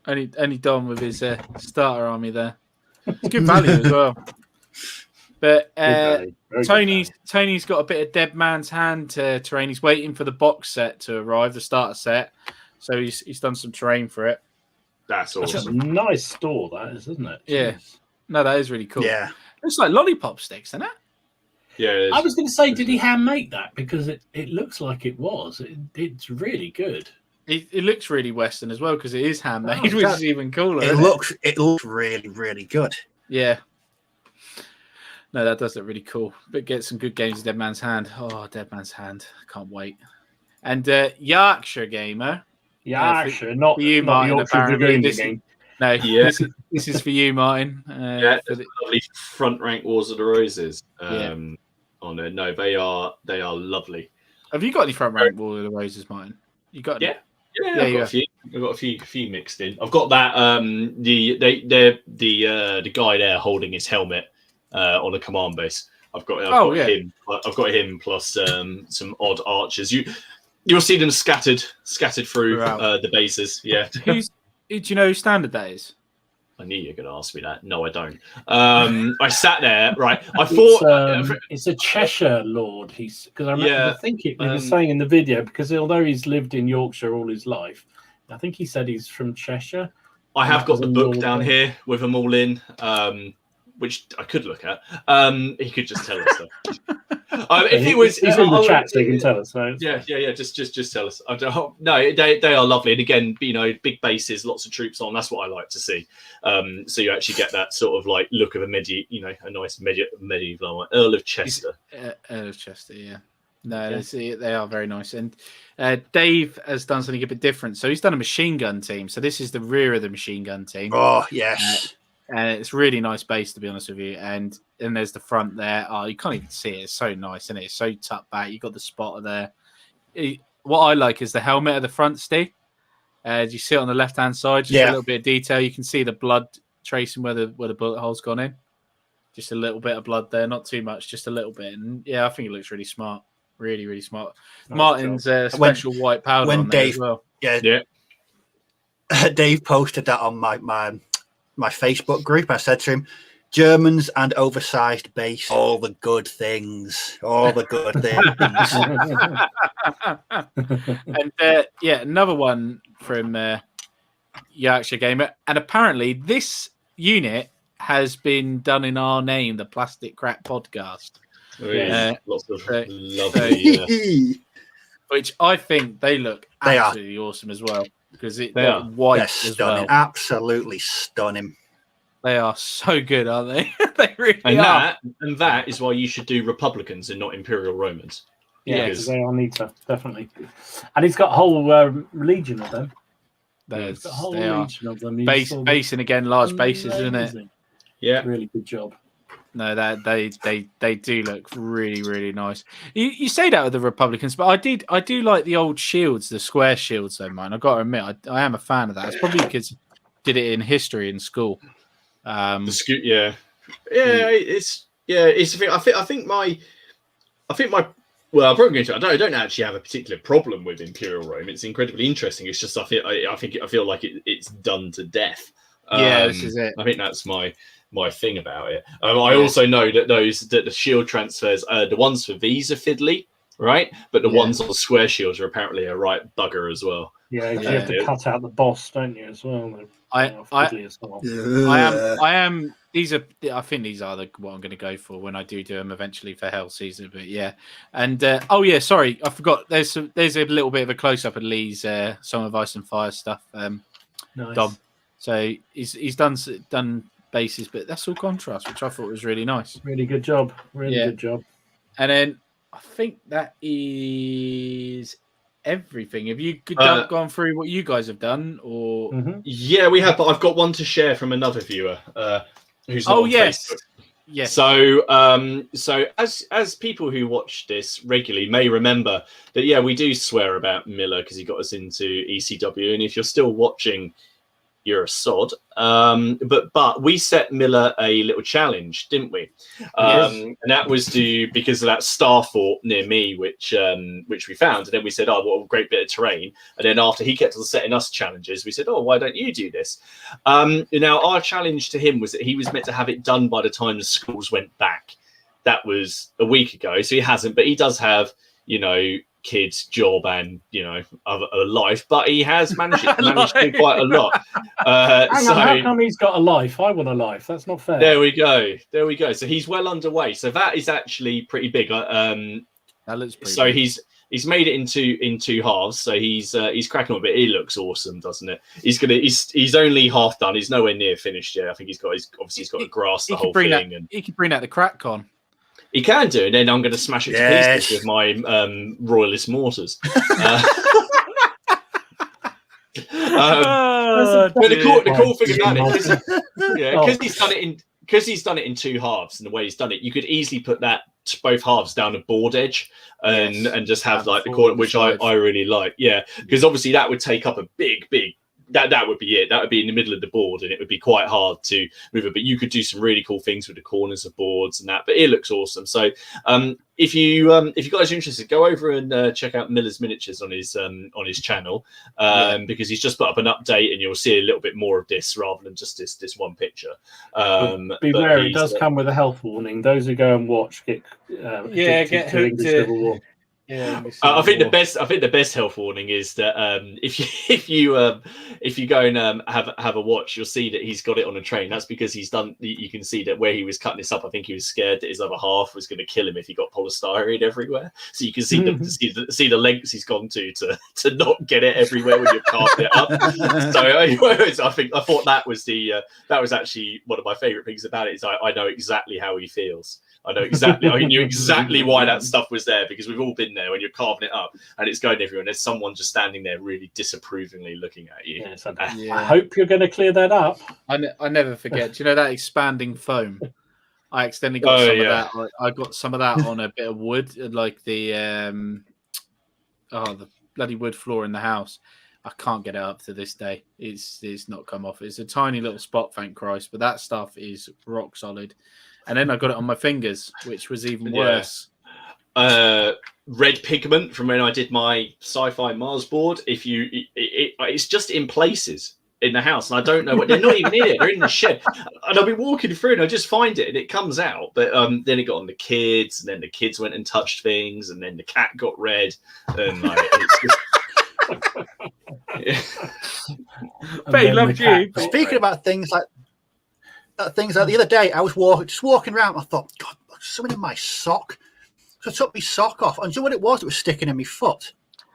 Only Dom with his starter army there. It's good value as well. But Tony's got a bit of Dead Man's Hand terrain. He's waiting for the box set to arrive, the starter set. So he's done some terrain for it. That's awesome. That's a nice store, that is, isn't it? Yeah. No, that is really cool. Yeah. It's like lollipop sticks, isn't it? Yeah, it is. I was going to say, did he hand make that? Because it looks like it was. It's really good. It looks really Western as well because it is handmade, which is even cooler. It looks really, really good. Yeah. No, that does look really cool. But get some good games of Dead Man's Hand. Oh, Dead Man's Hand. Can't wait. And Yorkshire Gamer. Yorkshire, not for you, not Martin, Yorkshire apparently. game. No, this is for you, Martin. Lovely front rank Wars of the Roses. No, they are lovely. Have you got any front rank Wars of the Roses, Martin? You got any? Yeah, I've got a few mixed in. I've got that the guy there holding his helmet on a command base. I've got him. I've got him plus some odd archers. You'll see them scattered through the bases. Yeah. Do you know who standard that is? I knew you were going to ask me that. No, I don't. I sat there, right? I thought it's a Cheshire lord. Because I remember thinking he was saying in the video because although he's lived in Yorkshire all his life, I think he said he's from Cheshire. I have got the book down here with them all in, which I could look at. He could just tell us though. If he was, he's in the chat, so he can tell us. So yeah. Just tell us. No, they are lovely, and again, big bases, lots of troops on. That's what I like to see. So you actually get that sort of like look of a a nice medieval Earl of Chester. Earl of Chester, yeah. No, they are very nice. And Dave has done something a bit different. So he's done a machine gun team. So this is the rear of the machine gun team. Oh yes. And it's really nice base, to be honest with you. And there's the front there. Oh, you can't even see it. It's so nice, isn't it? It's so tucked back. You've got the spotter there. What I like is the helmet at the front, Steve. You see it on the left-hand side. Just a little bit of detail. You can see the blood tracing where the bullet hole's gone in. Just a little bit of blood there. Not too much, just a little bit. And yeah, I think it looks really smart. Really, really smart. Nice Martin's special white powder on there as well. Yeah. Dave posted that on my my Facebook group. I said to him, Germans and oversized base, all the good things, all the good things. And another one from Yorkshire Gamer. And apparently this unit has been done in our name, the Plastic Crack Podcast. Lots of lovely. Which I think they look absolutely awesome as well. Because they're white. They're as stunning. well. Absolutely stunning. They are so good, aren't they? They really are. are. And that is why you should do Republicans and not Imperial Romans. Yeah, because they are neater, definitely. And he's got a whole legion of them. There's a whole legion of them. Basing again, large bases, isn't it? Yeah, really good job. No, that they do look really, really nice. You say that with the Republicans, but I do like the old shields, the square shields. Though, mine, I've got to admit, I am a fan of that. It's probably because I did it in history in school. It's a thing. I think my. Well, I'm probably going to. I don't actually have a particular problem with Imperial Rome. It's incredibly interesting. It's just I feel like it's done to death. This is it. I think that's my thing about it. I also know that the shield transfers, the ones for these are fiddly, right? But the ones on square shields are apparently a right bugger as well. Yeah, you have to cut out the boss, don't you, as well? I am. These are. I think these are what I'm going to go for when I do them eventually for Hell Season. But yeah, and sorry, I forgot. There's a little bit of a close up of Lee's Song of Ice and Fire stuff. Nice. Dom. So he's done bases, but that's all contrast, which I thought was really nice. Really good job. Good job. And then I think that is everything. Have you gone through what you guys have done, or? Mm-hmm. Yeah, we have. But I've got one to share from another viewer who's not on Facebook. Yes. So as people who watch this regularly may remember that, we do swear about Miller because he got us into ECW, and if you're still watching, you're a sod. But we set Miller a little challenge, didn't we? And that was because of that star fort near me, which we found. And then we said, oh, what a great bit of terrain. And then after he kept on setting us challenges, we said, oh, why don't you do this? Now, our challenge to him was that he was meant to have it done by the time the schools went back. That was a week ago. So he hasn't, but he does have, kids, job, and a life, but he has managed to do quite a lot. How come he's got a life? I want a life. That's not fair. There we go. So he's well underway. So that is actually pretty big. That looks pretty. So big. he's made it in two halves. So he's cracking on a bit. It looks awesome, doesn't it? He's only half done. He's nowhere near finished yet. I think he's got to grasp the whole thing. And he could bring out the crack con. He can do, and then I'm going to smash it to pieces with my royalist mortars. But the cool thing about it, because he's done it in two halves, and the way he's done it, you could easily put both halves down a board edge and just have like the corner, which I really like. Yeah, because obviously that would take up a big. That would be it. That would be in the middle of the board, and it would be quite hard to move it. But you could do some really cool things with the corners of boards and that. But it looks awesome. So if you guys are interested, go over and check out Miller's Miniatures on his channel because he's just put up an update, and you'll see a little bit more of this rather than just this one picture. Beware, it does come with a health warning. Those who go and watch get hooked to Civil War. Yeah, I think the best health warning is that if you go and have a watch, you'll see that he's got it on a train. That's because he's done. You can see that where he was cutting this up, I think he was scared that his other half was going to kill him if he got polystyrene everywhere. So you can see the lengths he's gone to not get it everywhere when you're carving it up. So I thought that was actually one of my favourite things about it. Is I know exactly how he feels. I knew exactly why that stuff was there, because we've all been there when you're carving it up and it's going everywhere and there's someone just standing there really disapprovingly looking at you. I hope you're going to clear that up. I never forget. Do you know that expanding foam? I accidentally got some of that. I got some of that on a bit of wood, like the bloody wood floor in the house. I can't get it up to this day. It's not come off. It's a tiny little spot, thank Christ, but that stuff is rock solid. And then I got it on my fingers, which was even worse. Red pigment from when I did my sci-fi Mars board. It's just in places. in the house, and I don't know what they're not even in it. They're in the shed, and I'll be walking through, and I just find it, and it comes out. But then it got on the kids, and then the kids went and touched things, and then the cat got red, and like it's just. But he loved you. Speaking about things like the other day, I was walking around. I thought, God, there's something in my sock. So I took my sock off, and do you know what it was? It was sticking in my foot.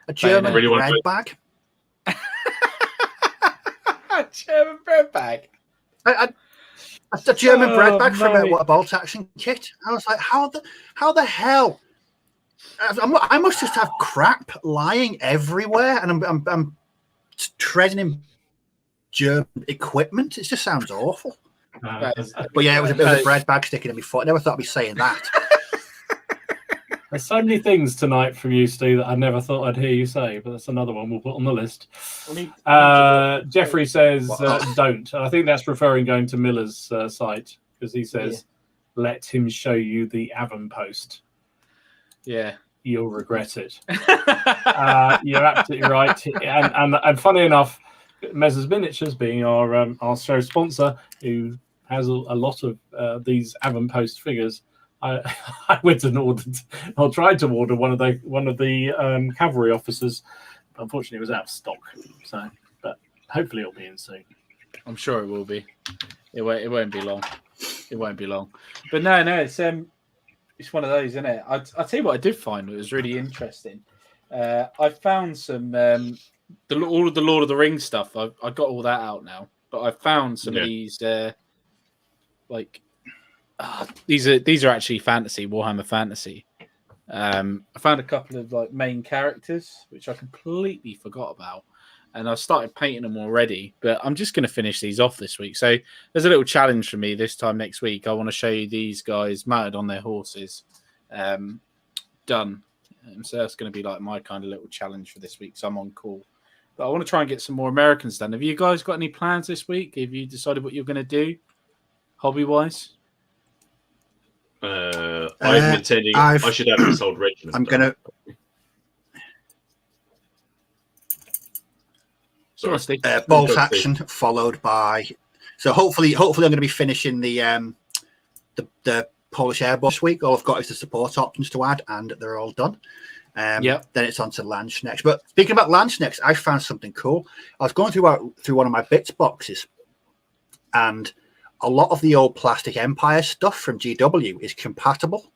A German bread bag. A German bread bag. A German bread bag from a bolt action kit. I was like, how the hell? I must just have crap lying everywhere, and I'm treading in German equipment. It just sounds awful. But yeah, it was a bit of a bread bag sticking in my foot. I never thought I'd be saying that. There's so many things tonight from you, Stu, that I never thought I'd hear you say, but that's another one we'll put on the list. Jeffrey says, don't. I think that's referring going to Miller's site, because he says, let him show you the Avon post. Yeah. You'll regret it. You're absolutely right. And funny enough, Mez's Miniatures being our show sponsor, who has a lot of these Avon post figures, I went and ordered, or tried to order one of the cavalry officers. Unfortunately, it was out of stock. So, but hopefully, it'll be in soon. I'm sure it will be. It won't be long. It won't be long. But no, it's one of those, isn't it? I'll tell you what I did find that was really interesting. I found some all of the Lord of the Rings stuff. I got all that out now, but I found some of these these are actually fantasy, Warhammer fantasy. I found a couple of like main characters which I completely forgot about, and I started painting them already, but I'm just going to finish these off this week. So there's a little challenge for me this time next week. I want to show you these guys mounted on their horses, done. So that's going to be like my kind of little challenge for this week. So I'm on call, but I want to try and get some more Americans done. Have you guys got any plans this week? Have you decided what you're going to do, hobby wise? I'm intending. I should have this old regiment. I'm gonna. Bolt action followed by. So hopefully I'm going to be finishing the Polish airborne this week. All I've got is the support options to add, and they're all done. Then it's on to Lance next. But speaking about Lance next, I found something cool. I was going through one of my bits boxes, and a lot of the old Plastic Empire stuff from GW is compatible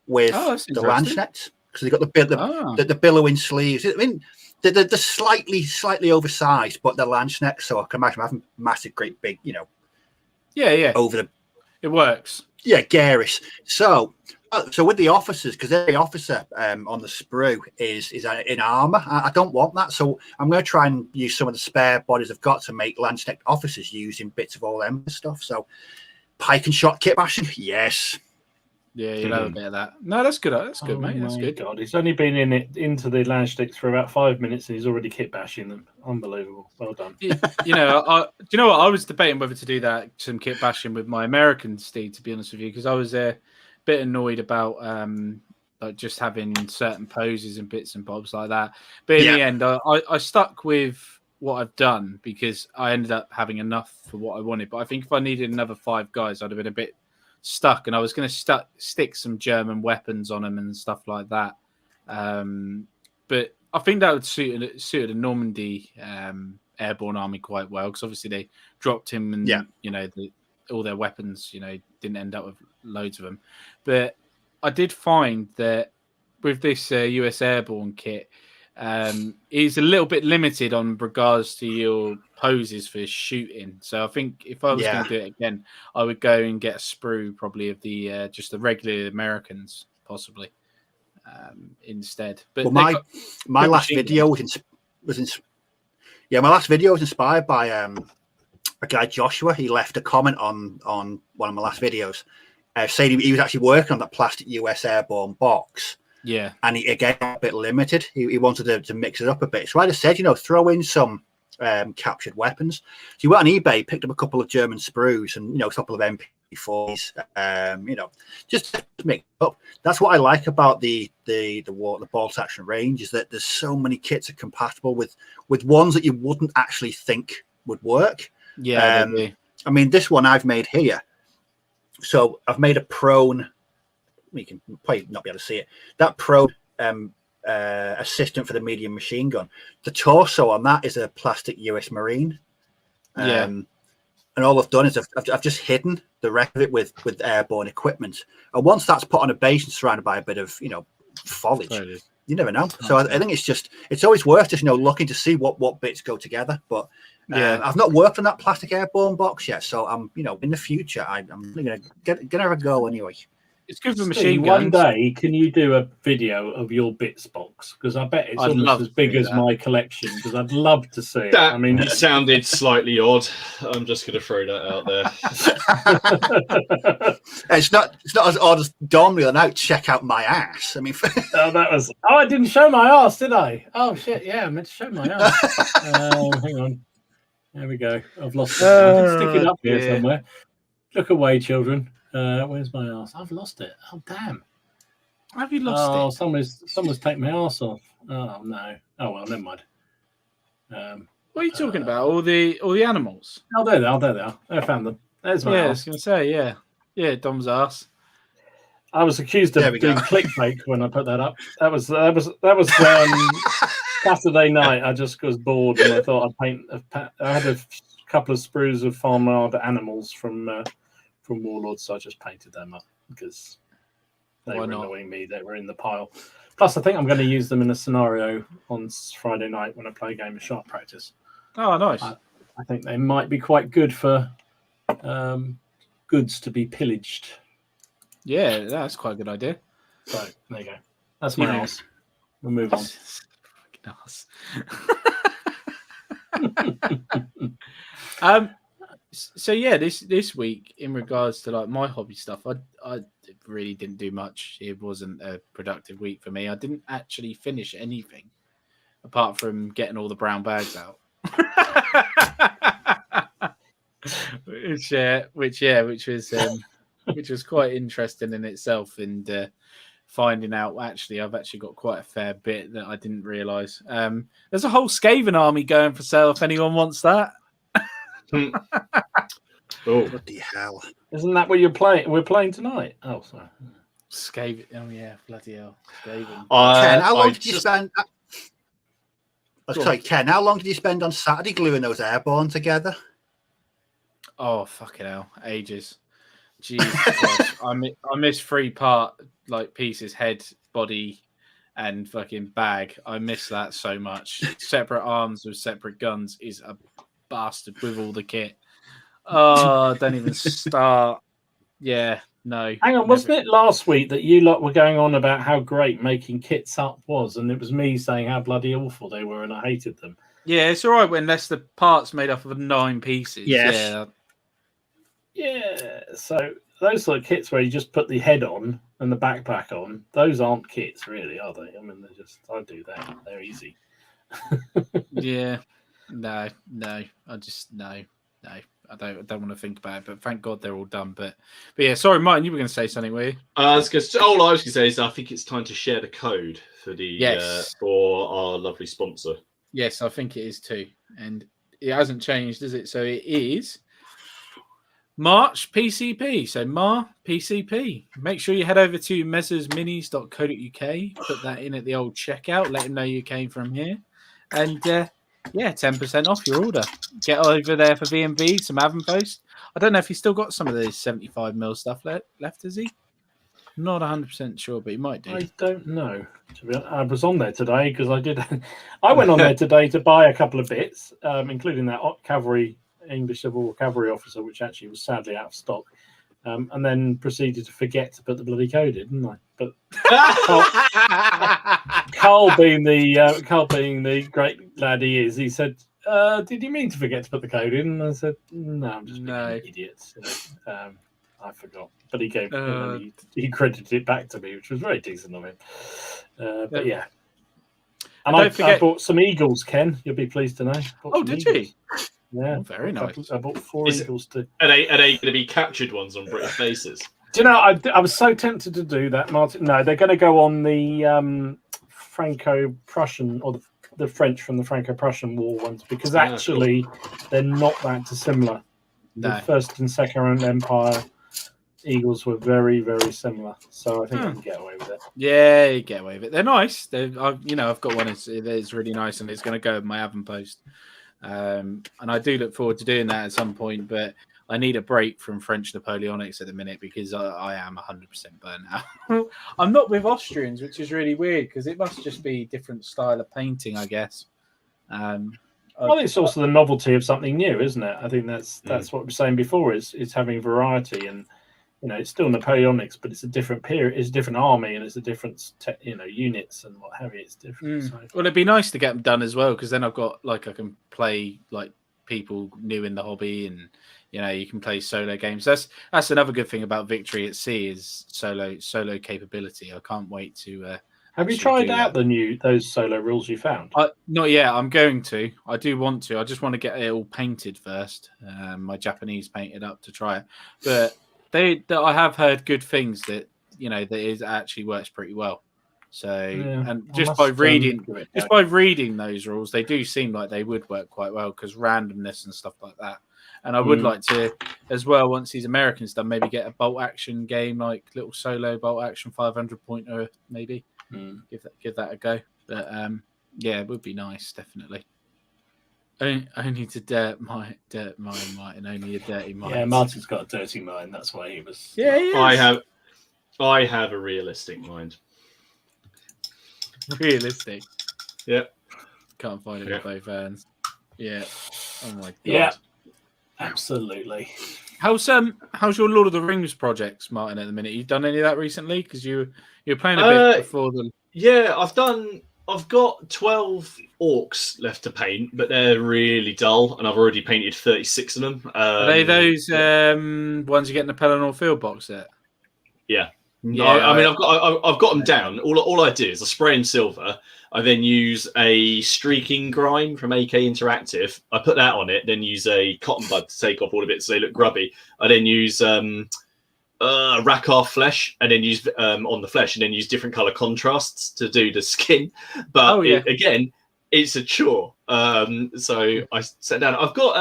with the Lance nets, because they've got the billowing sleeves. I mean, they're slightly oversized, but they're Lance necks, so I can imagine having massive, great big, over the. It works. Yeah, garish. So with the officers, because every officer on the sprue is in armor. I don't want that, so I'm going to try and use some of the spare bodies I've got to make lance neck officers using bits of all them stuff. So pike and shot kit bashing, yes. Yeah, you'll have a bit of that. No, that's good. That's good, mate. That's good. God, he's only been into the lance sticks for about 5 minutes, and he's already kit bashing them. Unbelievable. Well done. Do you know what? I was debating whether to do that, some kit bashing with my American steed, to be honest with you, because I was bit annoyed about like just having certain poses and bits and bobs like that. But in the end, I stuck with what I've done, because I ended up having enough for what I wanted. But I think if I needed another 5 guys, I'd have been a bit stuck, and I was going to stick some German weapons on them and stuff like that. But I think that would suit the Normandy airborne army quite well, because obviously they dropped him, and all their weapons, didn't end up with loads of them. But I did find that with this US airborne kit, is a little bit limited on regards to your poses for shooting. So I think if I was going to do it again, I would go and get a sprue probably of the just the regular Americans, possibly instead. But my last video was inspired by a guy, Joshua. He left a comment on one of my last videos saying he was actually working on that plastic US airborne box. Yeah. And he, again, a bit limited. He wanted to mix it up a bit. So I just said, throw in some captured weapons. So he went on eBay, picked up a couple of German sprues and, a couple of MP4s, just to mix it up. That's what I like about the bolt action range, is that there's so many kits are compatible with ones that you wouldn't actually think would work. Yeah, they do. I mean, this one I've made here. So I've made a prone. You can probably not be able to see it. That prone assistant for the medium machine gun. The torso on that is a plastic US Marine. And all I've done is I've just hidden the rest of it with airborne equipment. And once that's put on a base and surrounded by a bit of foliage, you never know. So I think it's always worth just looking to see what bits go together. But I've not worked on that plastic airborne box yet, so I'm in the future I'm gonna have a go anyway. It's good for machine guns. One day, can you do a video of your bits box? Because I bet it's almost as big as my collection. Because I'd love to see it. I mean, it sounded slightly odd. I'm just going to throw that out there. It's not as odd as Dom reeling out. Check out my ass. I mean, I didn't show my ass, did I? Oh shit! Yeah, I meant to show my ass. Hang on. There we go. I've lost it. I did stick it up here somewhere. Look away, children. Where's my ass? I've lost it. Oh damn! Have you lost it? Someone's taken my ass off. Oh no! Oh well, never mind. What are you talking about? All the animals? Oh, there they are. I found them. There's my ass. I was going to say, yeah, Dom's ass. I was accused of doing clickbait when I put that up. That was Saturday night. I just was bored and I thought I'd paint. I had a couple of sprues of farmyard animals from Warlord, so I just painted them up because they were annoying me. They were in the pile. Plus, I think I'm going to use them in a scenario on Friday night when I play a game of sharp practice. Oh, nice. I think they might be quite good for goods to be pillaged. Yeah, that's quite a good idea. So, there you go. That's my ass. We'll move on. So yeah, this week in regards to like my hobby stuff, I really didn't do much. It wasn't a productive week for me. I didn't actually finish anything apart from getting all the brown bags out. which was quite interesting in itself, and finding out actually I've actually got quite a fair bit that I didn't realise. There's a whole Skaven army going for sale if anyone wants that. Oh, what the hell! Isn't that what you're playing? We're playing tonight. Oh, sorry. Skaven. Oh yeah, bloody hell, Skaven. Ken, how long did you spend? Sorry, Ken. How long did you spend on Saturday gluing those airborne together? Oh fucking hell, ages. Jesus Christ. I missed 3-part like pieces: head, body, and fucking bag. I miss that so much. Separate arms with separate guns is a bastard with all the kit. Oh, don't even start. Yeah, no. Hang on, wasn't it last week that you lot were going on about how great making kits up was, and it was me saying how bloody awful they were and I hated them? Yeah, it's all right unless the parts made up of 9 pieces. Yes. Yeah. So those sort of kits where you just put the head on and the backpack on, those aren't kits really, are they? I mean, they're just, I do that. They're easy. Yeah. No. I don't want to think about it, but thank God they're all done. But yeah, sorry, Martin, you were going to say something, were you? All I was going to say is I think it's time to share the code for for our lovely sponsor. Yes, I think it is too, and it hasn't changed, is it? So it is March PCP. So PCP. Make sure you head over to messersminis.co.uk. Put that in at the old checkout. Let them know you came from here, and 10% off your order. Get over there for V&V, some Avonpost. I don't know if he's still got some of these 75mm stuff left, is he? Not 100% sure, but he might do. I don't know. I was on there today because I went on there today to buy a couple of bits, including that cavalry, English Civil Cavalry officer, which actually was sadly out of stock, and then proceeded to forget to put the bloody code in, didn't I? But Carl being the great lad he is, he said, "Did you mean to forget to put the code in?" And I said, "No, I'm just being an idiot. I forgot." But he gave he credited it back to me, which was very decent of him. But yeah. And I bought some eagles, Ken. You'll be pleased to know. Oh, did you? Yeah, very nice. I bought 4 eagles too. Are they going to be captured ones on British bases? Do you know, I was so tempted to do that, Martin. No, they're going to go on the Franco-Prussian or the French from the Franco-Prussian War ones, because actually they're not that dissimilar. No. The First and Second Empire Eagles were very, very similar, so I think I can get away with it. Yeah, you get away with it. They're nice. I've got one. It's really nice, and it's going to go with my avant-post. And I do look forward to doing that at some point, but I need a break from French Napoleonics at the minute because I am 100% burnt out. I'm not with Austrians, which is really weird because it must just be different style of painting, I guess. I think it's also the novelty of something new, isn't it? I think that's what we were saying before. Is having variety, and it's still Napoleonics, but it's a different period, it's a different army, and it's a different units and what have you. It's different. So. Well, it'd be nice to get them done as well because then I've got I can play people new in the hobby, and you can play solo games. That's another good thing about Victory at Sea is solo capability. I can't wait to. Have you tried out those solo rules you found? Not yet. I'm going to. I do want to. I just want to get it all painted first. My Japanese painted up to try it, but I have heard good things that that it actually works pretty well. So and just by reading those rules, they do seem like they would work quite well because randomness and stuff like that. And I would like to, as well, once these Americans done, maybe get a bolt action game, like little solo bolt action 500 pointer, maybe. Give that a go. But it would be nice, definitely. Only to dirt mind, Martin. Only a dirty mind. Yeah, Martin's got a dirty mind. That's why he was. Yeah, he is. I have a realistic mind. Realistic. Yep. Can't find it with both hands. Yeah. Oh my god. Yeah. Absolutely. How's your Lord of the Rings projects, Martin, at the minute? You've done any of that recently? Because you were playing a bit before them. Yeah, I've got 12 orcs left to paint, but they're really dull, and I've already painted 36 of them. Are they those ones you get in the Pelennor Field box set? Yeah. I mean, I've got them down. All I do is I spray in silver. I then use a streaking grime from AK Interactive. I put that on it, then use a cotton bud to take off all of it so they look grubby. I then use Rackar flesh, and then use on the flesh, and then use different color contrasts to do the skin. But again, it's a chore. So I sat down. I've got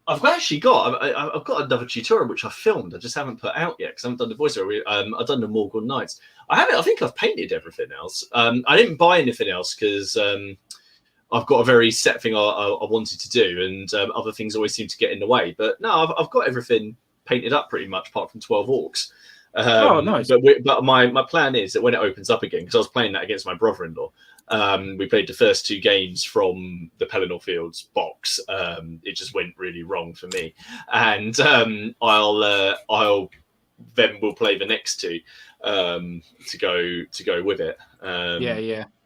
another tutorial which I filmed. I just haven't put out yet because I haven't done the voiceover. I've done the Morgul Knights. I think I've painted everything else. I didn't buy anything else because I've got a very set thing I wanted to do, and other things always seem to get in the way. But no, I've got everything painted up pretty much, apart from 12 orcs. Nice. But my plan is that when it opens up again, because I was playing that against my brother-in-law. We played the first 2 games from the Pelennor Fields box. It just went really wrong for me, and we'll play the next 2 to go with it.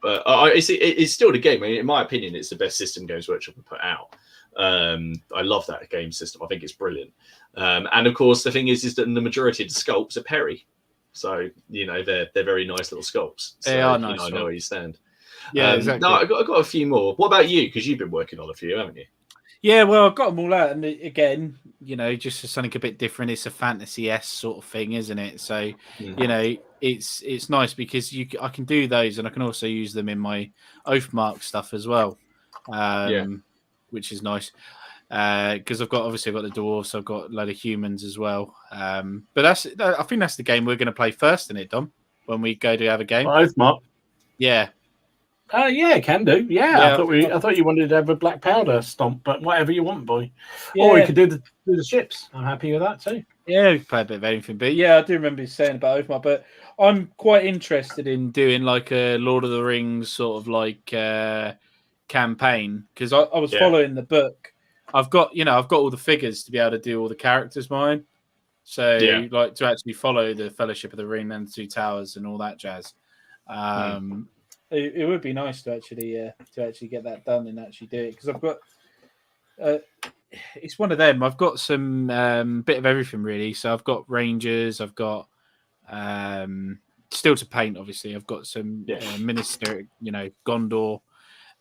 But it's still the game. I mean, in my opinion, it's the best system Games Workshop have put out. I love that game system. I think it's brilliant. And of course, the thing is that the majority of the sculpts are Perry, so they're very nice little sculpts. So, they are nice. I know where you stand. Yeah, exactly. No, I've got a few more. What about you? Because you've been working on a few, haven't you? Yeah, well, I've got them all out, and again, just something a bit different. It's a fantasy-esque sort of thing, isn't it? So, it's nice because I can do those, and I can also use them in my Oathmark stuff as well, which is nice. Because I've got the dwarves, I've got a load of humans as well. But I think that's the game we're going to play first, isn't it, Dom? When we go to have a game, Oathmark. Yeah. Yeah, can do. Yeah, I thought you wanted to have a black powder stomp, but whatever you want, boy. Yeah. Or we could do the ships. I'm happy with that too. Yeah, we could play a bit of anything. But yeah, I do remember you saying about Oathmark. But I'm quite interested in doing like a Lord of the Rings sort of like campaign because I was following the book. I've got all the figures to be able to do all the characters mine. So like to actually follow the Fellowship of the Ring and the 2 Towers and all that jazz. It would be nice to actually get that done and actually do it because I've got it's one of them. I've got some bit of everything really. So I've got Rangers, I've got still to paint. Obviously, I've got some Minister, Gondor,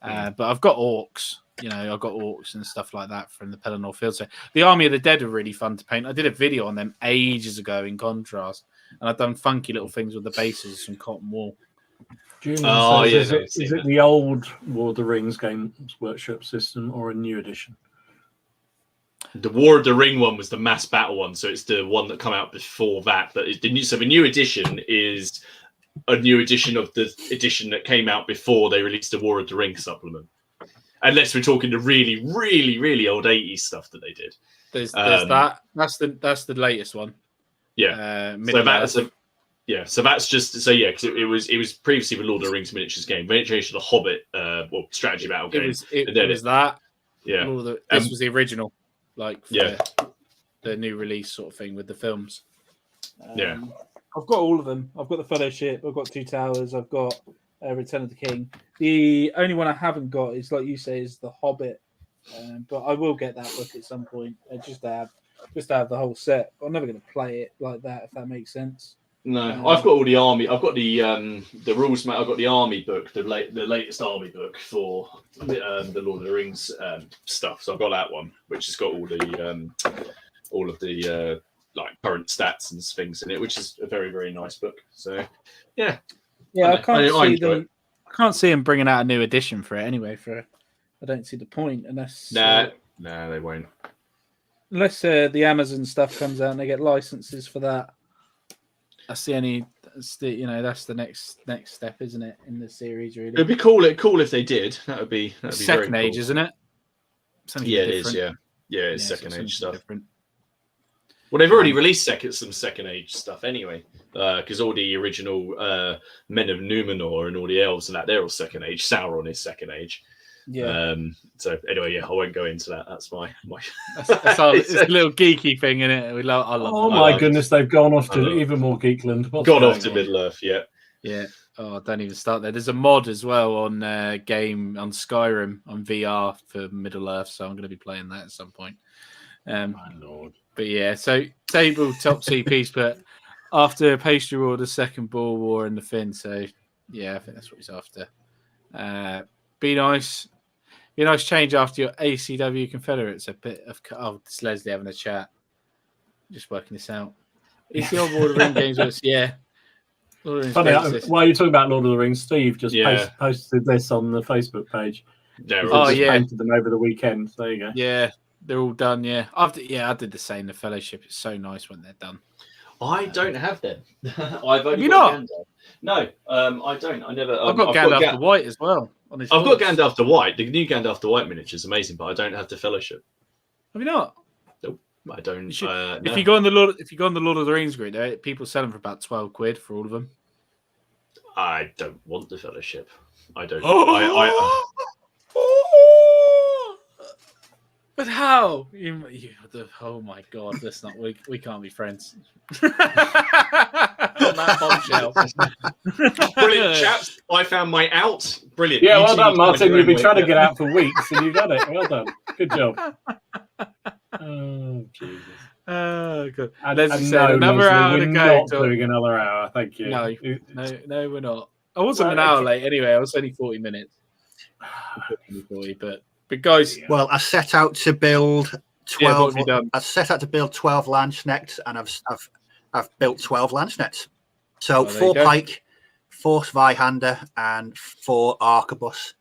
but I've got orcs. I've got orcs and stuff like that from the Pelennor Field. So the Army of the Dead are really fun to paint. I did a video on them ages ago. In contrast, and I've done funky little things with the bases and cotton wool. Julian Oh, says, yeah, is no, it, I've seen is it that. the old War of the Rings Games Workshop system or a new edition? The War of the Ring one was the mass battle one, so it's the one that come out before that. But it's the new, so the new edition is a new edition of the edition that came out before they released the War of the Ring supplement. Unless we're talking the really, really, really old 80s stuff that they did. There's that. That's the latest one. Yeah. Middle So that's just because it was previously the Lord of the Rings miniatures game. Then it changed to the Hobbit, strategy battle game. It was that. Yeah. This was the original, like Yeah. the new release sort of thing with the films. Yeah. I've got all of them. I've got the Fellowship. I've got Two Towers. I've got Return of the King. The only one I haven't got is, like you say, is the Hobbit. But I will get that book at some point. Just to have the whole set. But I'm never going to play it like that, if that makes sense. No, I've got all the army. I've got the rules. I've got the army book, the latest army book for the Lord of the Rings stuff. So I've got that one, which has got all of the like current stats and things in it, which is a very, very nice book. So yeah, I can't see them bringing out a new edition for it anyway. I don't see the point unless they won't. Unless the Amazon stuff comes out and they get licenses for that. That's the next step, isn't it, in the series? Really, it'd be cool. If they did. That would be Second very Age, cool. isn't it? Yeah, it is. Yeah, it's Second Age stuff. Different. Well, they've already released some Second Age stuff anyway, because all the original Men of Numenor and all the elves and that, they're all Second Age. Sauron is Second Age. Yeah. So anyway, I won't go into that. That's my. It's a little geeky thing, isn't it? I love. Oh my goodness, they've gone off to even more geekland. Gone off to Middle Earth, yeah. Yeah. Oh, don't even start there. There's a mod as well on game on Skyrim on VR for Middle Earth, so I'm going to be playing that at some point. My lord. But yeah, so tabletop CPs, but after Pastry War, the second Boer War and the Finn. So yeah, I think that's what he's after. Be nice change after your ACW Confederates. A bit of it's Leslie having a chat, just working this out. It's the old Lord of the Rings games. Yeah. Funny, while you're talking about Lord of the Rings, Steve just posted this on the Facebook page. Painted them over the weekend. There you go. Yeah, they're all done. Yeah, I did the same. The Fellowship is so nice when they're done. I don't have them. I've only have you got not? Gandalf. No, I don't. I never. I've got Gandalf the White as well. I've got Gandalf the White. The new Gandalf the White miniature is amazing, but I don't have the Fellowship. Have you not? Nope, I don't. No. If you go on the Lord of the Rings grid, people sell them for about £12 for all of them. I don't want the Fellowship. I don't. But how? Oh my God! That's not. We can't be friends. On that bombshell. Brilliant, chaps! I found my out. Brilliant. Yeah, well done, Martin. You've been trying to get out for weeks, and you got it. Well done. Good job. Oh Jesus. Oh God. And another hour to go. Not doing another hour. Thank you. No, we're not. I wasn't an hour late anyway. I was only 40 minutes. But guys, well, I set out to build 12. Yeah, I set out to build 12 Landsnecks, and I've built 12 Landsnecks. So 4 pike, 4 Zweihander, and 4 arquebus.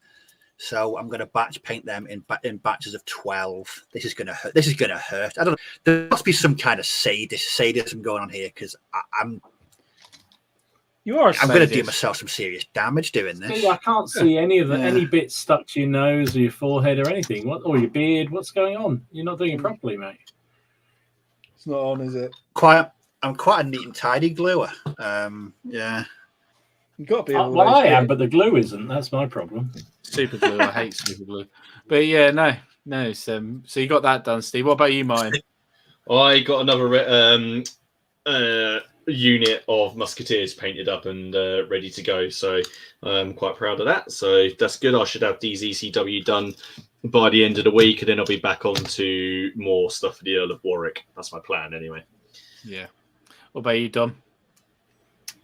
So I'm going to batch paint them in batches of 12. This is going to hurt. I don't know. There must be some kind of sadism going on here, because I'm going to do myself some serious damage doing this. I can't see any bits stuck to your nose or your forehead or anything. Or your beard. What's going on? You're not doing it properly, mate. It's not on, is it? I'm quite a neat and tidy gluer. Yeah. You've got to be. Well, I am, but the glue isn't. That's my problem. Super glue. I hate super glue. But yeah, no. So you got that done, Steve. What about you, mine? I got another unit of musketeers painted up and ready to go, so I'm quite proud of that. So that's good. I should have these ECW done by the end of the week, and then I'll be back on to more stuff for the Earl of Warwick. That's my plan anyway. Yeah. What about you, Dom?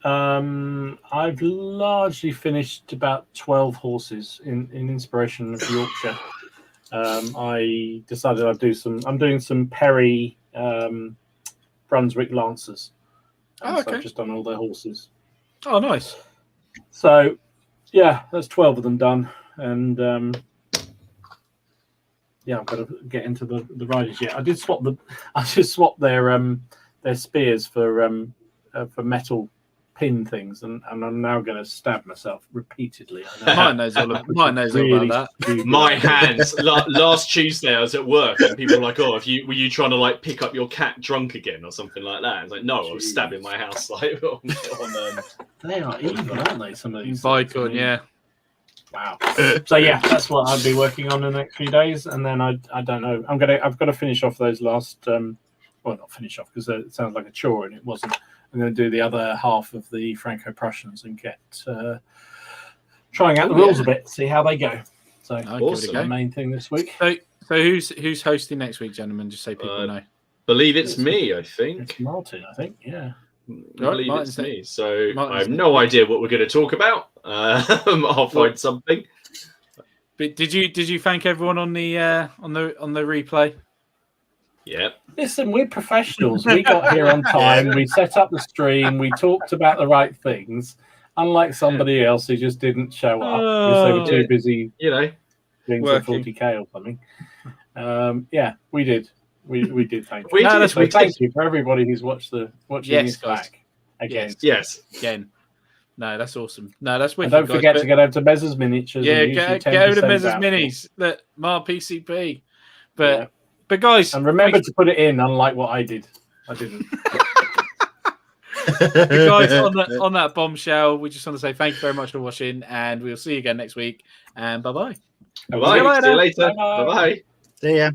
I've largely finished about 12 horses in inspiration of Yorkshire. I decided I'm doing some Perry Brunswick Lancers. Oh, okay. So I've just done all their horses. Oh, nice. So, yeah, that's 12 of them done, and yeah, I've got to get into the riders yet. I just swapped their spears for metal pin things, and I'm now going to stab myself repeatedly. Mine knows all about that. My hands. Last Tuesday, I was at work, and people were like, "Oh, were you trying to like pick up your cat drunk again or something like that?" I was like, "No, I was stabbing my house like on." They are evil, aren't they? Some of these. Vicon, yeah. Wow. So yeah, that's what I'll be working on in the next few days, and then I don't know. I've got to finish off those last. Well, not finish off because it sounds like a chore, and it wasn't. I'm going to do the other half of the Franco-Prussians and get trying out the rules a bit, see how they go. So that's the main thing this week. So who's hosting next week, gentlemen? Just so people know. Believe it's me, I think. It's Martin, I think. Yeah. I believe it's me. So I have no idea what we're going to talk about. I'll find something. But did you thank everyone on the replay? Yeah. Listen, we're professionals. We got here on time. We set up the stream. We talked about the right things. Unlike somebody else who just didn't show up because they were too busy, doing some 40k or something. Yeah, we did. We did thank you. Thank you for everybody who's watching this back again. Yes. Again. No, that's awesome. No, that's wicked. And don't forget to get over to Mez's Miniatures. Yeah, get over to Mez's Minis. That Mar PCP. But guys, and remember to put it in, unlike what I did. I didn't. Guys, on that bombshell, we just want to say thank you very much for watching, and we'll see you again next week. And bye-bye. Bye-bye. See you later. Bye-bye. See ya.